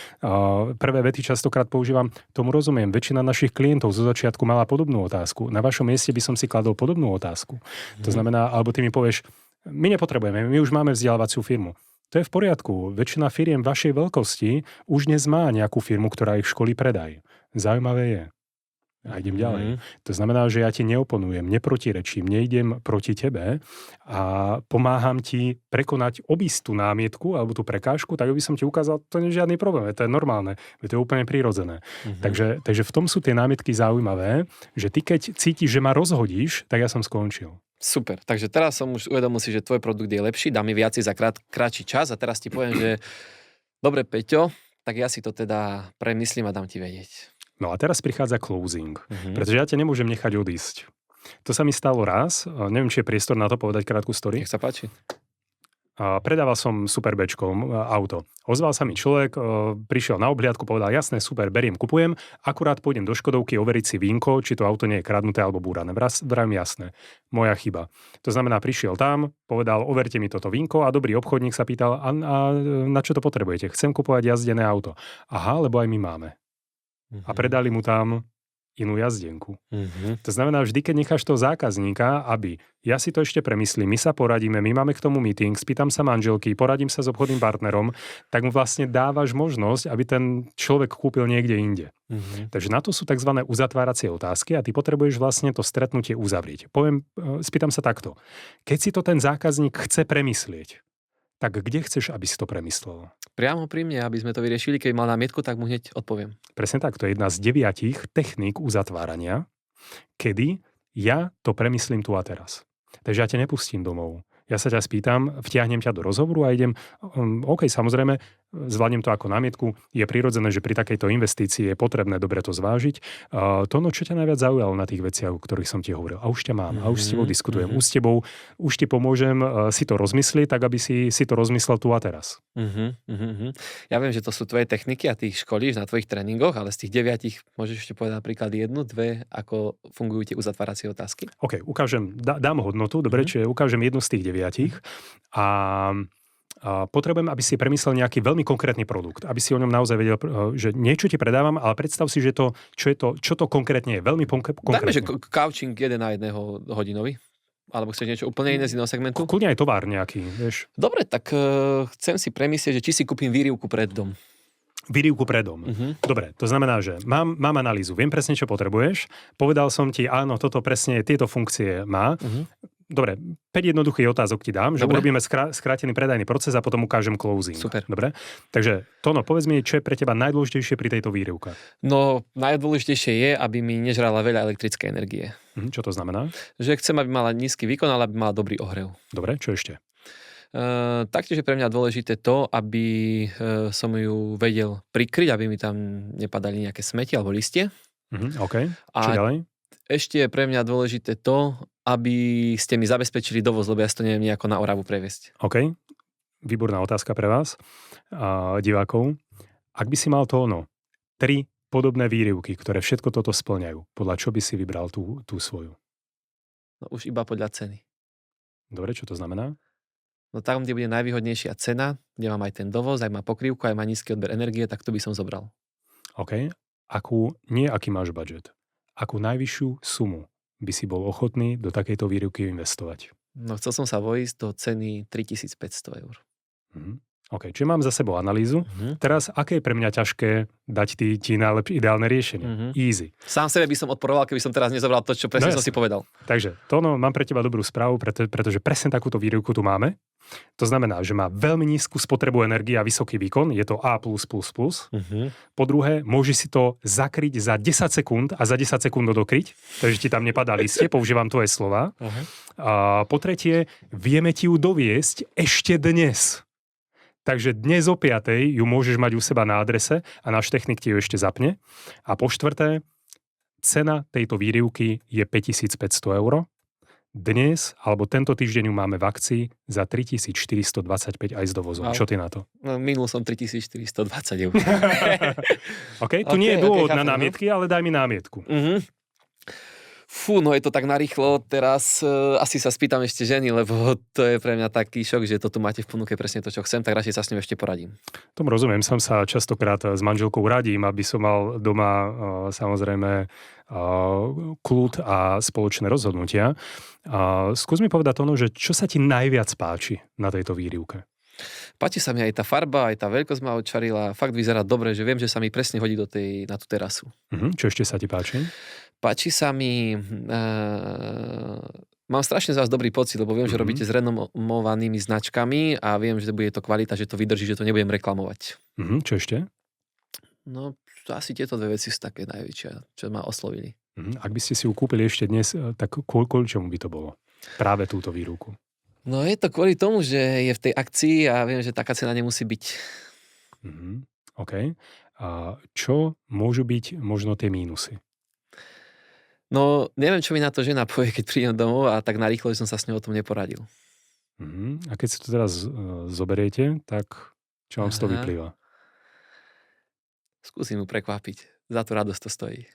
Prvé vety častokrát používam, tomu rozumiem, väčšina našich klientov zo začiatku mala podobnú otázku. Na vašom mieste by som si kladol podobnú otázku. To znamená, alebo ty mi povieš, my nepotrebujeme, my už máme vzdelávaciu firmu. To je v poriadku. Väčšina firiem vašej veľkosti už dnes má nejakú firmu, ktorá ich školí predaj. Zaujímavé je. A idem ďalej. To znamená, že ja ti neoponujem, neprotirečím, neidem proti tebe a pomáham ti prekonať, obísť tú námietku alebo tú prekážku, tak by som ti ukázal, to nie je žiadny problém, to je normálne, to je úplne prirodzené. Takže v tom sú tie námietky zaujímavé, že ty keď cítiš, že ma rozhodíš, tak ja som skončil. Super, takže teraz som už uvedomil si, že tvoj produkt je lepší, dá mi viacej za kratší čas a teraz ti poviem, že dobre Peťo, tak ja si to teda premyslím a dám ti vedieť. No a teraz prichádza closing, pretože ja ťa nemôžem nechať odísť. To sa mi stalo raz, neviem, či je priestor na to povedať krátku story. Nech sa páči. Predával som Super Bčkom auto. Ozval sa mi človek, prišiel na obhliadku, povedal, jasné, super, beriem, kupujem, akurát pôjdem do Škodovky overiť si vínko, či to auto nie je kradnuté alebo búrané. Vravím, jasné, moja chyba. To znamená, prišiel tam, povedal, overte mi toto vínko a dobrý obchodník sa pýtal, a na čo to potrebujete? Chcem kupovať jazdené auto. Aha, lebo aj my máme. A predali mu tam inú jazdenku. To znamená, vždy, keď necháš toho zákazníka, aby ja si to ešte premyslím, my sa poradíme, my máme k tomu meeting, spýtam sa manželky, poradím sa s obchodným partnerom, tak mu vlastne dávaš možnosť, aby ten človek kúpil niekde inde. Takže na to sú tzv. Uzatváracie otázky a ty potrebuješ vlastne to stretnutie uzavrieť. Spýtam sa takto. Keď si to ten zákazník chce premyslieť, tak kde chceš, aby si to premyslel? Priamo pri mne, aby sme to vyriešili, keď mal námietku, tak mu hneď odpoviem. Presne tak, to je jedna z 9 techník uzatvárania, kedy ja to premyslím tu a teraz. Takže ja ťa nepustím domov. Ja sa ťa spýtam, vtiahnem ťa do rozhovoru a idem, OK, samozrejme, zvládnem to ako námietku. Je prirodzené, že pri takejto investícii je potrebné dobre to zvážiť. Čo ťa najviac zaujalo na tých veciach, o ktorých som ti hovoril? A už ťa mám, a už s tebou diskutujem. Už ti pomôžem si to rozmyslieť, tak aby si to rozmyslel tu a teraz. Ja viem, že to sú tvoje techniky a ty ich školíš na tvojich tréningoch, ale z tých 9 môžeš ešte povedať napríklad 1, 2, ako fungujú tie uzatváracie otázky? OK, dám hodnotu, dobre, čiže ukážem jednu z tých 9 a potrebujem, aby si premyslel nejaký veľmi konkrétny produkt, aby si o ňom naozaj vedel, že niečo ti predávam, ale predstav si, že čo to konkrétne je, veľmi konkrétne. Dajme, že couching 1 na 1 hodinový. Alebo chceš niečo úplne iné z iného segmentu? Kľudne aj tovar nejaký, vieš. Dobre, tak chcem si premyslieť, že či si kúpim výrivku pred dom. Výrivku pred dom. Dobre, to znamená, že mám analýzu, viem presne, čo potrebuješ, povedal som ti, áno, toto presne tieto funkcie má. Dobre, 5 jednoduchých otázok ti dám, že urobíme skrátený predajný proces a potom ukážem closing. Super. Dobre? Takže, Tono, povedz mi, čo je pre teba najdôležitejšie pri tejto výrivke? No, najdôležitejšie je, aby mi nežrala veľa elektrickej energie. Čo to znamená? Že chcem, aby mala nízky výkon, ale aby mala dobrý ohrev. Dobre, čo ešte? Taktiež je pre mňa dôležité to, aby som ju vedel prikryť, aby mi tam nepadali nejaké smeti alebo listie. OK. Čo ďalej? Ešte je pre mňa dôležité to, aby ste mi zabezpečili dovoz, lebo ja si to neviem nejako na Oravu previesť. OK. Výborná otázka pre vás, divákov. Ak by si mal to 3 podobné výrivky, ktoré všetko toto spĺňajú, podľa čo by si vybral tú svoju? No už iba podľa ceny. Dobre, čo to znamená? No tam, kde bude najvýhodnejšia cena, kde mám aj ten dovoz, aj má pokrývku, aj má nízky odber energie, tak to by som zobral. OK. Aký máš budget? Akú najvyššiu sumu by si bol ochotný do takejto výrivky investovať? No chcel som sa vojsť do ceny 3500 eur. OK, čiže mám za sebou analýzu. Teraz, aké je pre mňa ťažké dať ti najlepšie ideálne riešenie? Easy. Sám sebe by som odporoval, keby som teraz nezobral to, čo presne som si povedal. Takže, mám pre teba dobrú správu, pretože presne takúto výrivku tu máme. To znamená, že má veľmi nízku spotrebu energie a vysoký výkon. Je to A+++. Po druhé, môže si to zakryť za 10 sekúnd a za 10 sekúnd dokryť, takže ti tam nepadá listie, používam tvoje slova. A po tretie, vieme ti ju doviesť ešte dnes. Takže dnes o 5:00 ju môžeš mať u seba na adrese a náš technik ti ju ešte zapne. A po štvrté, cena tejto výrivky je 5500 eur. Dnes, alebo tento týždeň ju máme v akcii za 3425 aj s dovozom. Čo ty na to? No, minul som 3420 eur. OK, tu nie je dôvod na námietky, ale daj mi námietku. Fú, no je to tak narýchlo, teraz asi sa spýtam ešte ženy, lebo to je pre mňa taký šok, že to tu máte v ponuke presne to, čo chcem, tak radšej sa s ním ešte poradím. Tomu rozumiem, som sa častokrát s manželkou radím, aby som mal doma samozrejme kľud a spoločné rozhodnutia. Skús mi povedať ono, že čo sa ti najviac páči na tejto výrivke? Páči sa mi aj tá farba, aj tá veľkosť ma odčarila, fakt vyzerá dobre, že viem, že sa mi presne hodí na tú terasu. Čo ešte sa ti páči? Páči sa mi... mám strašne z vás dobrý pocit, lebo viem, že robíte s renomovanými značkami a viem, že bude to kvalita, že to vydrží, že to nebudem reklamovať. Čo ešte? No, asi tieto dve veci sú také najväčšie, čo ma oslovili. Ak by ste si ju kúpili ešte dnes, tak kvôli čomu by to bolo? Práve túto výrivku. No je to kvôli tomu, že je v tej akcii a viem, že taká cena nemusí byť. OK. A čo môžu byť možno tie mínusy? No, neviem, čo mi na to žena povie, keď prídem domov a tak narýchlo, že som sa s ňou o tom neporadil. A keď si to teraz zoberiete, tak čo vám z toho vyplýva? Skúsim ju prekvapiť. Za tú radosť to stojí.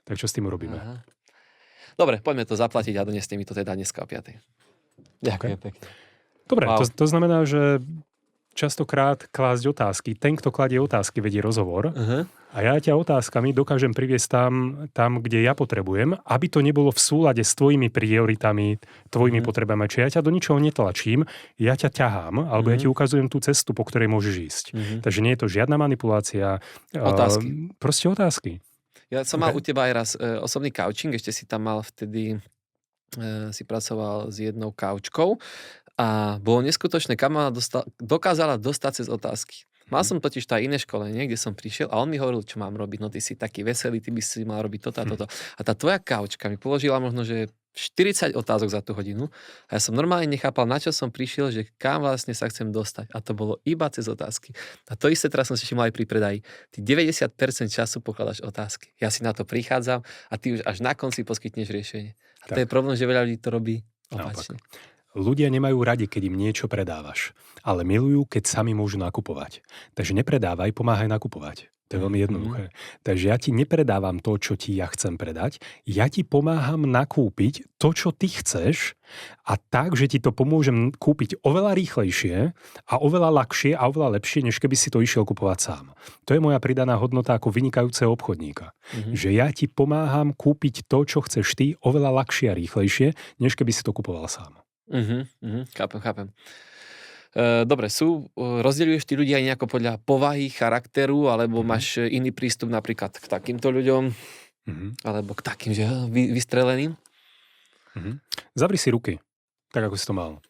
Tak čo s tým urobíme? Dobre, poďme to zaplatiť a doneste mi to teda dneska o 5:00. Ďakujem pekne. Dobre, to znamená, že častokrát klásť otázky. Ten, kto kladie otázky, vedie rozhovor. A ja ťa otázkami dokážem priviesť tam, kde ja potrebujem, aby to nebolo v súlade s tvojimi prioritami, tvojimi potrebami. Čiže ja ťa do ničoho netlačím, ja ťa ťahám, alebo ja ti ukazujem tú cestu, po ktorej môžeš ísť. Takže nie je to žiadna manipulácia. Otázky. Proste otázky. Ja som mal u teba aj raz osobný coaching, ešte si tam mal vtedy, si pracoval s jednou kaučkou a bolo neskutočné, kam ma dokázala dostať cez otázky. Mal som totiž to aj iné školenie, kde som prišiel a on mi hovoril, čo mám robiť. No ty si taký veselý, ty by si mal robiť toto a toto. A tá tvoja kaučka mi položila možno, že 40 otázok za tú hodinu a ja som normálne nechápal, na čo som prišiel, že kam vlastne sa chcem dostať. A to bolo iba cez otázky. A to isté teraz som si všimol aj pri predaji. Ty 90% času pokladáš otázky. Ja si na to prichádzam a ty už až na konci poskytneš riešenie. A to je problém, že veľa ľudí to robí opačne. Ľudia nemajú radi, keď im niečo predávaš, ale milujú, keď sami môžu nakupovať. Takže nepredávaj, pomáhaj nakupovať. To je veľmi jednoduché. Takže ja ti nepredávam to, čo ti ja chcem predať, ja ti pomáham nakúpiť to, čo ty chceš a tak, že ti to pomôžem kúpiť oveľa rýchlejšie a oveľa ľahšie a oveľa lepšie, než keby si to išiel kupovať sám. To je moja pridaná hodnota ako vynikajúceho obchodníka. Že ja ti pomáham kúpiť to, čo chceš ty, oveľa ľahšie a rýchlejšie, než keby si to kupoval sám. Chápem. Dobre, rozdeľuješ tí ľudia aj nejako podľa povahy, charakteru, alebo máš iný prístup napríklad k takýmto ľuďom, alebo k takým, že vystreleným? Zavri si ruky, tak ako si to mal.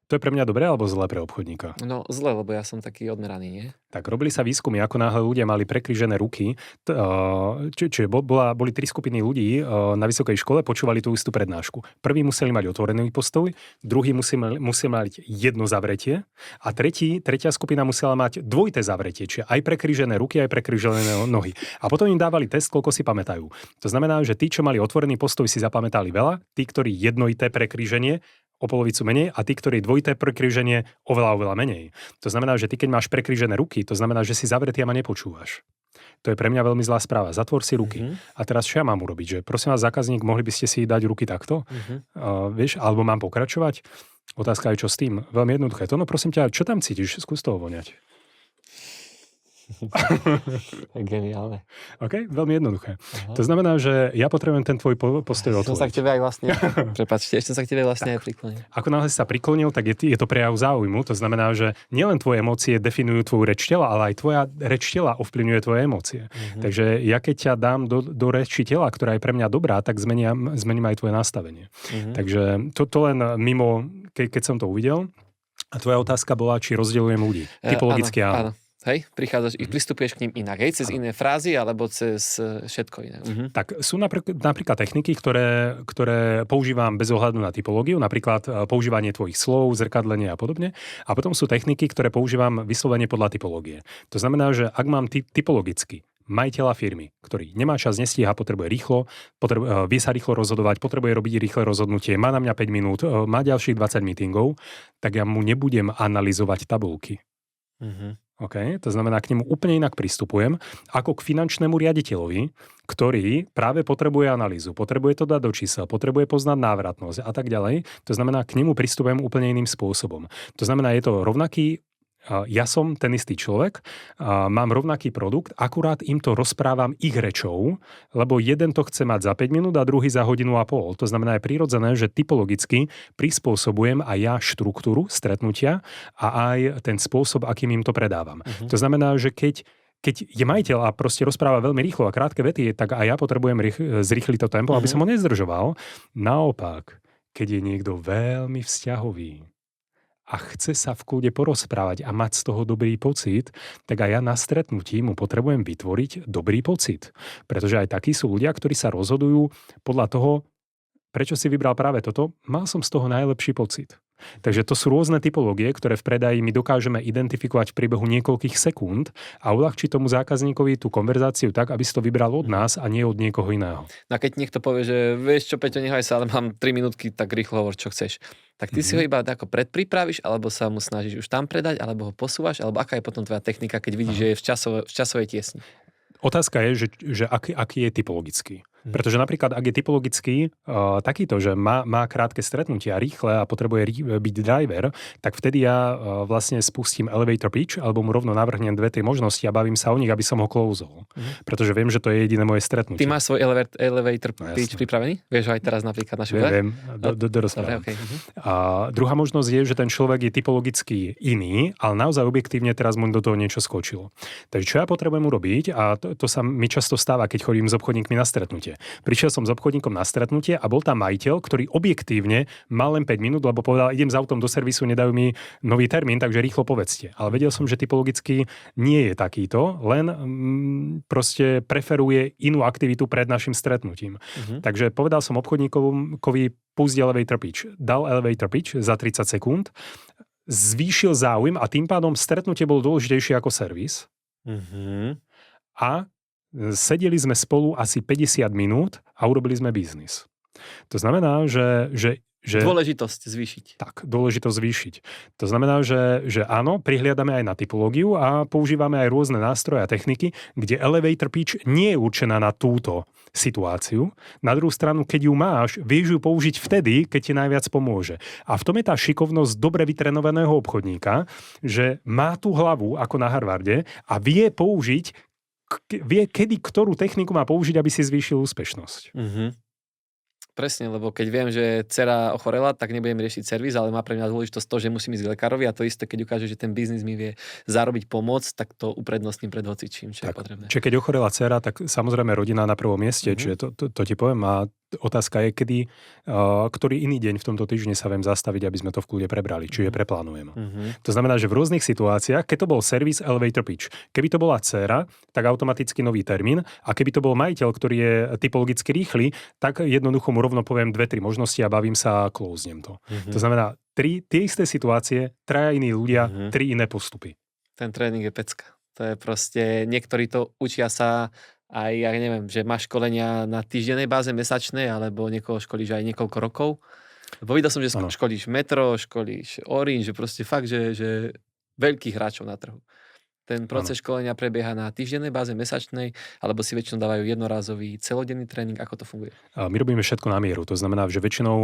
To je pre mňa dobré alebo zlé pre obchodníka? No zlé, lebo ja som taký odmeraný, nie? Tak robili sa výskumy, ako náhle ľudia mali prekrížené ruky. Čiže boli 3 skupiny ľudí na vysokej škole, počúvali tú istú prednášku. Prvý museli mať otvorený postoj, druhý museli mať jedno zavretie a tretia skupina musela mať dvojité zavretie, čiže aj prekrížené ruky, aj prekrížené nohy. A potom im dávali test, koľko si pamätajú. To znamená, že tí, čo mali otvorený postoj, si zapamätali veľa, tí, ktorí jednoité prekríženie, o polovicu menej a tí, ktorí dvojité prekríženie oveľa menej. To znamená, že ty keď máš prekrížené ruky, to znamená, že si zavretý a ma nepočúvaš. To je pre mňa veľmi zlá správa. Zatvor si ruky. A teraz čo ja mám urobiť? Že prosím vás, zákazník, mohli by ste si dať ruky takto? Vieš, alebo mám pokračovať? Otázka je, čo s tým? Veľmi jednoduché. To, no prosím ťa, čo tam cítiš? Skús toho voňať. Geniálne. OK, veľmi jednoduché. To znamená, že ja potrebujem ten tvoj postoj otvoriť. Som sa k tebe aj vlastne, prepáčte, ešte som sa k tebe vlastne aj priklonil. Ako náhle si sa priklonil, tak je to prejav záujmu. To znamená, že nielen tvoje emócie definujú tvoju reč tela, ale aj tvoja reč tela ovplyvňuje tvoje emócie. Takže ja keď ťa dám do reči tela, ktorá je pre mňa dobrá, tak zmením aj tvoje nastavenie. Takže to len mimo, keď som to uvidel. A tvoja otázka bola, či rozdeľujem ľudí. Typologicky áno. Hej, prichádzaš, pristupuješ k ním inak, hej, cez iné frázy, alebo cez všetko iné. Tak sú napríklad techniky, ktoré používam bez ohľadu na typológiu, napríklad používanie tvojich slov, zrkadlenie a podobne. A potom sú techniky, ktoré používam vyslovene podľa typológie. To znamená, že ak mám typologicky majiteľa firmy, ktorý nemá čas, nestíha, potrebuje rýchlo, vie sa rýchlo rozhodovať, potrebuje robiť rýchle rozhodnutie, má na mňa 5 minút, má ďalších 20 meetingov, tak ja mu nebudem analyzovať tabuľky. Okay? To znamená, k nemu úplne inak pristupujem ako k finančnému riaditeľovi, ktorý práve potrebuje analýzu, potrebuje to dať do čísel, potrebuje poznať návratnosť a tak ďalej. To znamená, k nemu pristupujem úplne iným spôsobom. To znamená, je to rovnaký. Ja som ten istý človek, mám rovnaký produkt, akurát im to rozprávam ich rečou, lebo jeden to chce mať za 5 minút a druhý za hodinu a pol. To znamená, je prirodzené, že typologicky prispôsobujem aj ja štruktúru stretnutia a aj ten spôsob, akým im to predávam. To znamená, že keď je majiteľ a proste rozpráva veľmi rýchlo a krátke vety, tak aj ja potrebujem zrýchliť to tempo, aby som ho nezdržoval. Naopak, keď je niekto veľmi vzťahový a chce sa v kľude porozprávať a mať z toho dobrý pocit, tak aj ja na stretnutí mu potrebujem vytvoriť dobrý pocit. Pretože aj takí sú ľudia, ktorí sa rozhodujú podľa toho, prečo si vybral práve toto, mal som z toho najlepší pocit. Takže to sú rôzne typológie, ktoré v predaji my dokážeme identifikovať v priebehu niekoľkých sekúnd a uľahčiť tomu zákazníkovi tú konverzáciu tak, aby si to vybral od nás a nie od niekoho iného. No keď niekto povie, že vieš čo, Peťo, nehaj sa, ale mám 3 minútky, tak rýchlo hovor, čo chceš. Tak ty si ho iba ako predpripravíš, alebo sa mu snažíš už tam predať, alebo ho posúvaš, alebo aká je potom tvoja technika, keď vidíš, že je v časovej tiesni? Otázka je, že aký je typologický. Pretože napríklad, ak je typologický takýto, že má krátke stretnutia rýchle a potrebuje byť driver, tak vtedy ja vlastne spustím elevator pitch alebo mu rovno navrhnem 2-3 možnosti a bavím sa o nich, aby som ho closol. Pretože viem, že to je jediné moje stretnutie. Ty máš svoj elevator pitch pripravený? Vieš ho aj teraz napríklad našu Viem, dorozprávam. Okay. A druhá možnosť je, že ten človek je typologicky iný, ale naozaj objektívne teraz mu do toho niečo skočilo. Takže čo ja potrebujem urobiť, a to sa mi často stáva, keď chodím s obchodníkmi na stretnutie. Prišiel som s obchodníkom na stretnutie a bol tam majiteľ, ktorý objektívne mal len 5 minút, lebo povedal, idem s autom do servisu, nedajú mi nový termín, takže rýchlo povedzte. Ale vedel som, že typologicky nie je takýto, len proste preferuje inú aktivitu pred našim stretnutím. Takže povedal som obchodníkovi, pusť elevator pitch. Dal elevator pitch za 30 sekúnd, zvýšil záujem a tým pádom stretnutie bolo dôležitejšie ako servis. A sedeli sme spolu asi 50 minút a urobili sme biznis. To znamená, že dôležitosť zvýšiť. Tak, dôležitosť zvýšiť. To znamená, že áno, prihliadame aj na typológiu a používame aj rôzne nástroje a techniky, kde elevator pitch nie je určená na túto situáciu. Na druhú stranu, keď ju máš, vieš ju použiť vtedy, keď ti najviac pomôže. A v tom je tá šikovnosť dobre vytrenovaného obchodníka, že má tú hlavu ako na Harvarde a vie kedy ktorú techniku má použiť, aby si zvýšil úspešnosť. Presne, lebo keď viem, že dcera ochorela, tak nebudem riešiť servis, ale má pre mňa dôležitosť to, že musím ísť k lekárovi a to isté, keď ukáže, že ten biznis mi vie zarobiť pomoc, tak to uprednostním pred hocičím, čo je potrebné. Čiže keď ochorela dcera, tak samozrejme rodina na prvom mieste, čiže to ti poviem a otázka je, kedy, ktorý iný deň v tomto týždni sa viem zastaviť, aby sme to v kľude prebrali, čiže preplánujeme. To znamená, že v rôznych situáciách, keď to bol servis elevator pitch, keby to bola dcera, tak automaticky nový termín a keby to bol majiteľ, ktorý je typologicky rýchly, tak jednoducho mu rovno poviem 2-3 možnosti a bavím sa a closnem to. To znamená, tie isté situácie, 3 iní ľudia, 3 iné postupy. Ten tréning je pecka. To je proste, niektorí to učia sa aj, ja neviem, že máš školenia na týždennej báze, mesačnej, alebo niekoho školíš aj niekoľko rokov. Lebo videl som, že školíš Metro, školíš Orange, že proste fakt, že veľkých hráčov na trhu. Ten proces školenia prebieha na týždennej báze, mesačnej, alebo si väčšinou dávajú jednorázový celodenný tréning. Ako to funguje? My robíme všetko na mieru. To znamená, že väčšinou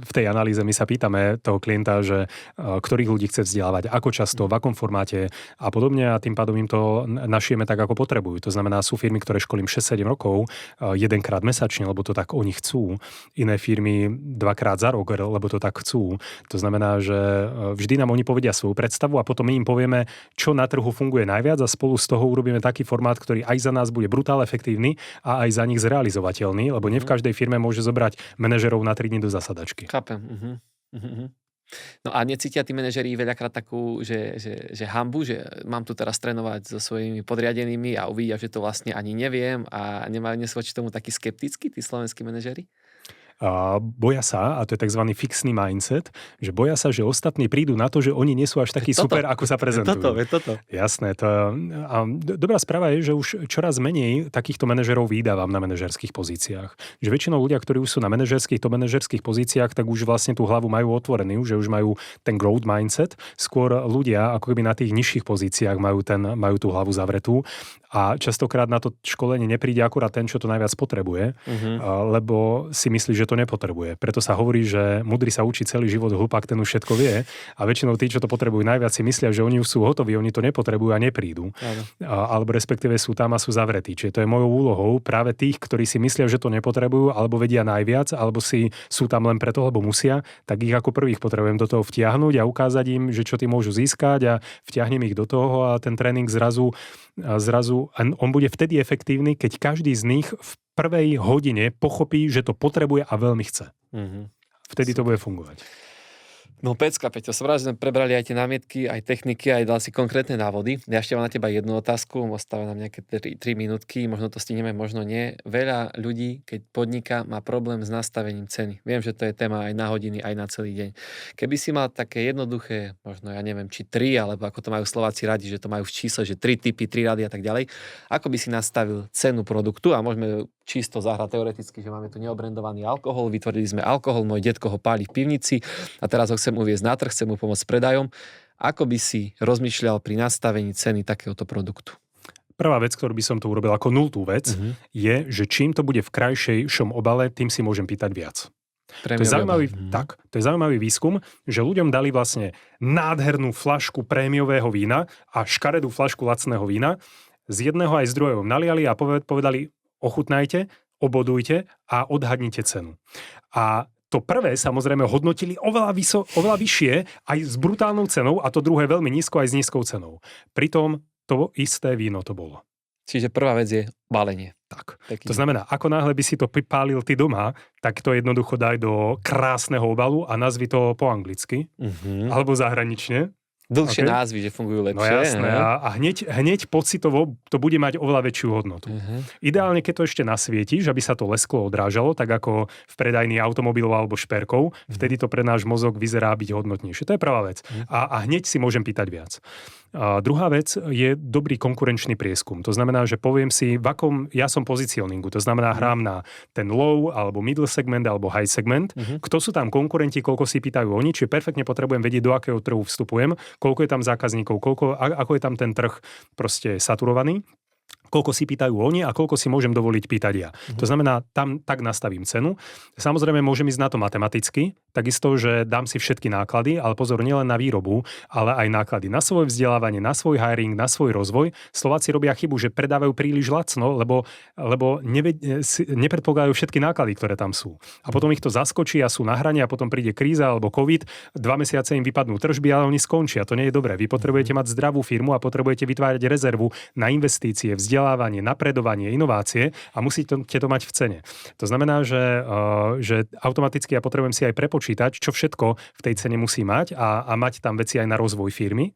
v tej analýze my sa pýtame toho klienta, že ktorých ľudí chce vzdelávať, ako často, v akom formáte a podobne a tým pádom im to našijeme tak, ako potrebujú. To znamená, sú firmy, ktoré školím 6-7 rokov, jedenkrát mesačne, lebo to tak oni chcú. Iné firmy 2-krát za rok, lebo to tak chcú. To znamená, že vždy nám oni povedia svoju predstavu a potom my im povieme, čo na trhu funguje najviac a spolu z toho urobíme taký formát, ktorý aj za nás bude brutálne efektívny a aj za nich zrealizovateľný, lebo nie v každej firme môže zobrať manažerov na 3 dní do zasadačky. Chápem. No a necítia tí manažeri veľakrát takú, že hanbu, že mám tu teraz trénovať so svojimi podriadenými a uvidia, že to vlastne ani neviem a nesú voči tomu takí skeptickí tí slovenskí manažeri? boja sa, a to je tzv. Fixný mindset, že boja sa, že ostatní prídu na to, že oni nie sú až takí super, ako sa prezentujú. Toto. Jasné. Dobrá správa je, že už čoraz menej takýchto manažerov vydávam na manažerských pozíciách. Že väčšinou ľudia, ktorí už sú na manažerských pozíciách, tak už vlastne tú hlavu majú otvorenú, že už majú ten growth mindset. Skôr ľudia, ako keby na tých nižších pozíciách majú tú hlavu zavretú. A častokrát na to školenie nepríde akurát ten, čo to najviac potrebuje, lebo si myslí, že to nepotrebuje. Preto sa hovorí, že múdry sa učí celý život, hlupák ten už všetko vie. A väčšinou tí, čo to potrebujú najviac, si myslia, že oni už sú hotoví, oni to nepotrebujú a neprídu. Alebo respektíve sú tam a sú zavretí. Čiže to je mojou úlohou práve tých, ktorí si myslia, že to nepotrebujú, alebo vedia najviac, alebo sú tam len preto, lebo musia, tak ich ako prvých potrebujem do toho vtiahnuť a ukázať im, že čo tí môžu získať a vtiahnem ich do toho a ten tréning zrazu on bude vtedy efektívny, keď každý z nich v prvej hodine pochopí, že to potrebuje a veľmi chce. Vtedy to bude fungovať. No pecka, Peťo, som rád, že sme prebrali aj tie námietky, aj techniky, aj dal si konkrétne návody. Ja ešte mám na teba jednu otázku, ostáva nám nejaké 3 minútky, možno to stihneme, možno nie. Veľa ľudí, keď podniká, má problém s nastavením ceny. Viem, že to je téma aj na hodiny, aj na celý deň. Keby si mal také jednoduché, možno ja neviem, či 3, alebo ako to majú Slováci radi, že to majú v čísle, že 3 typy, 3 rady a tak ďalej. Ako by si nastavil cenu produktu a môžeme čisto zahrať teoreticky, že máme tu neobrandovaný alkohol, vytvorili sme alkohol, môj detko ho páli v pivnici a teraz ho chcem uviesť na trh, chcem mu pomôcť s predajom. Ako by si rozmýšľal pri nastavení ceny takéhoto produktu? Prvá vec, ktorú by som to urobil ako nultú vec, je, že čím to bude v krajšejšom obale, tým si môžem pýtať viac. To je zaujímavý výskum, že ľuďom dali vlastne nádhernú fľašku prémiového vína a škaredú fľašku lacného vína. Z jedného aj z druhého naliali a povedali, ochutnajte, obodujte a odhadnite cenu. A to prvé samozrejme hodnotili oveľa vyššie aj s brutálnou cenou a to druhé veľmi nízko aj s nízkou cenou. Pritom to isté víno to bolo. Čiže prvá vec je balenie. Tak. Pekne. To znamená, ako náhle by si to pripálil ty doma, tak to jednoducho daj do krásneho obalu a nazvi to po anglicky alebo zahranične. Dlhšie názvy, že fungujú lepšie. No jasné. A hneď pocitovo to bude mať oveľa väčšiu hodnotu. Ideálne, keď to ešte nasvietíš, aby sa to lesklo odrážalo, tak ako v predajni automobilov alebo šperkov, vtedy to pre náš mozog vyzerá byť hodnotnejšie. To je prvá vec. A hneď si môžem pýtať viac. A druhá vec je dobrý konkurenčný prieskum. To znamená, že poviem si, v akom ja som pozicioningu. To znamená, hrám na ten low, alebo middle segment, alebo high segment. Kto sú tam konkurenti, koľko si pýtajú oni, čiže perfektne potrebujem vedieť, do akého trhu vstupujem, koľko je tam zákazníkov, ako je tam ten trh proste saturovaný. Koľko si pýtajú oni a koľko si môžem dovoliť pýtať ja. To znamená, tam tak nastavím cenu. Samozrejme, môžem ísť na to matematicky, takisto, že dám si všetky náklady, ale pozor, nielen na výrobu, ale aj náklady na svoje vzdelávanie, na svoj hiring, na svoj rozvoj. Slováci robia chybu, že predávajú príliš lacno, lebo nepredpokladajú všetky náklady, ktoré tam sú. A potom ich to zaskočí a sú na hrane a potom príde kríza alebo COVID, 2 mesiace im vypadnú tržby, ale oni skončia. To nie je dobré. Vy potrebujete mať zdravú firmu a potrebujete vytvárať rezervu na investície, vzdelávanie, napredovanie, inovácie a musíte to mať v cene. To znamená, že automaticky ja potrebujem si aj prepočítať, čo všetko v tej cene musí mať a mať tam veci aj na rozvoj firmy.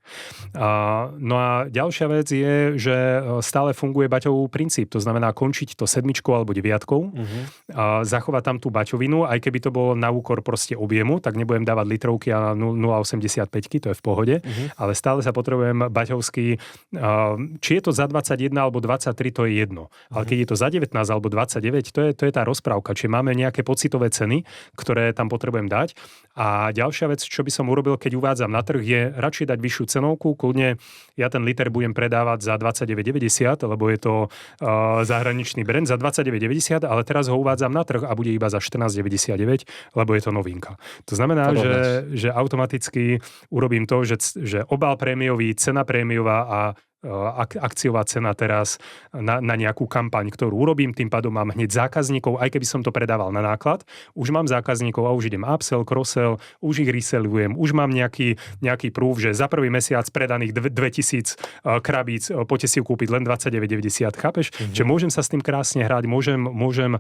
No a ďalšia vec je, že stále funguje Baťov princíp. To znamená končiť to 7 alebo 9. Zachovať tam tú baťovinu, aj keby to bolo na úkor proste objemu, tak nebudem dávať litrovky a 0,85, to je v pohode, ale stále sa potrebujem baťovský, či je to za 21 alebo 23, to je jedno. Ale keď je to za 19 alebo 29, to je tá rozprávka. Čiže máme nejaké pocitové ceny, ktoré tam potrebujem dať. A ďalšia vec, čo by som urobil, keď uvádzam na trh, je radšej dať vyššiu cenovku. Kľudne ja ten liter budem predávať za 29,90, lebo je to zahraničný brand za 29,90, ale teraz ho uvádzam na trh a bude iba za 14,99, lebo je to novinka. To znamená, že automaticky urobím to, že obal prémiový, cena prémiová a akciová cena teraz na nejakú kampaň, ktorú urobím, tým pádom mám hneď zákazníkov, aj keby som to predával na náklad, už mám zákazníkov a už idem upsell, cross-sell, už ich resellujem, už mám nejaký proof, že za prvý mesiac predaných 2000 krabíc, poďte si ju kúpiť len 29,90, chápeš? Čiže môžem sa s tým krásne hrať, môžem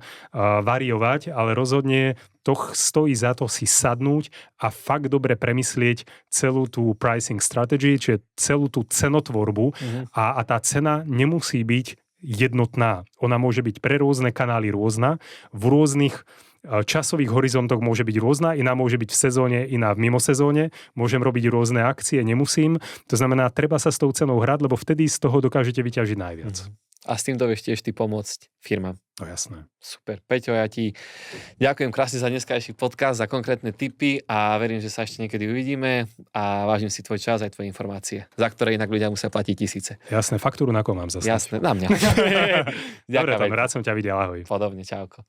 variovať, ale rozhodne to stojí za to si sadnúť a fakt dobre premyslieť celú tú pricing strategy, čiže celú tú cenotvorbu a tá cena nemusí byť jednotná. Ona môže byť pre rôzne kanály rôzna, v časových horizontoch môže byť rôzna, iná môže byť v sezóne, iná v mimo sezóne, môžem robiť rôzne akcie, nemusím. To znamená, treba sa s tou cenou hrať, lebo vtedy z toho dokážete vyťažiť najviac. A s týmto vieš tiež ty pomôcť firmám. No jasné. Super. Peťo, ja ti ďakujem krásne za dneskajší podcast, za konkrétne tipy a verím, že sa ešte niekedy uvidíme a vážim si tvoj čas aj tvoje informácie, za ktoré inak ľudia musia platiť tisíce. Jasné, faktúru na koho mám zaslať? Jasné, na mňa. Dobre, rád som ťa videl, ahoj. Podobne, čauko.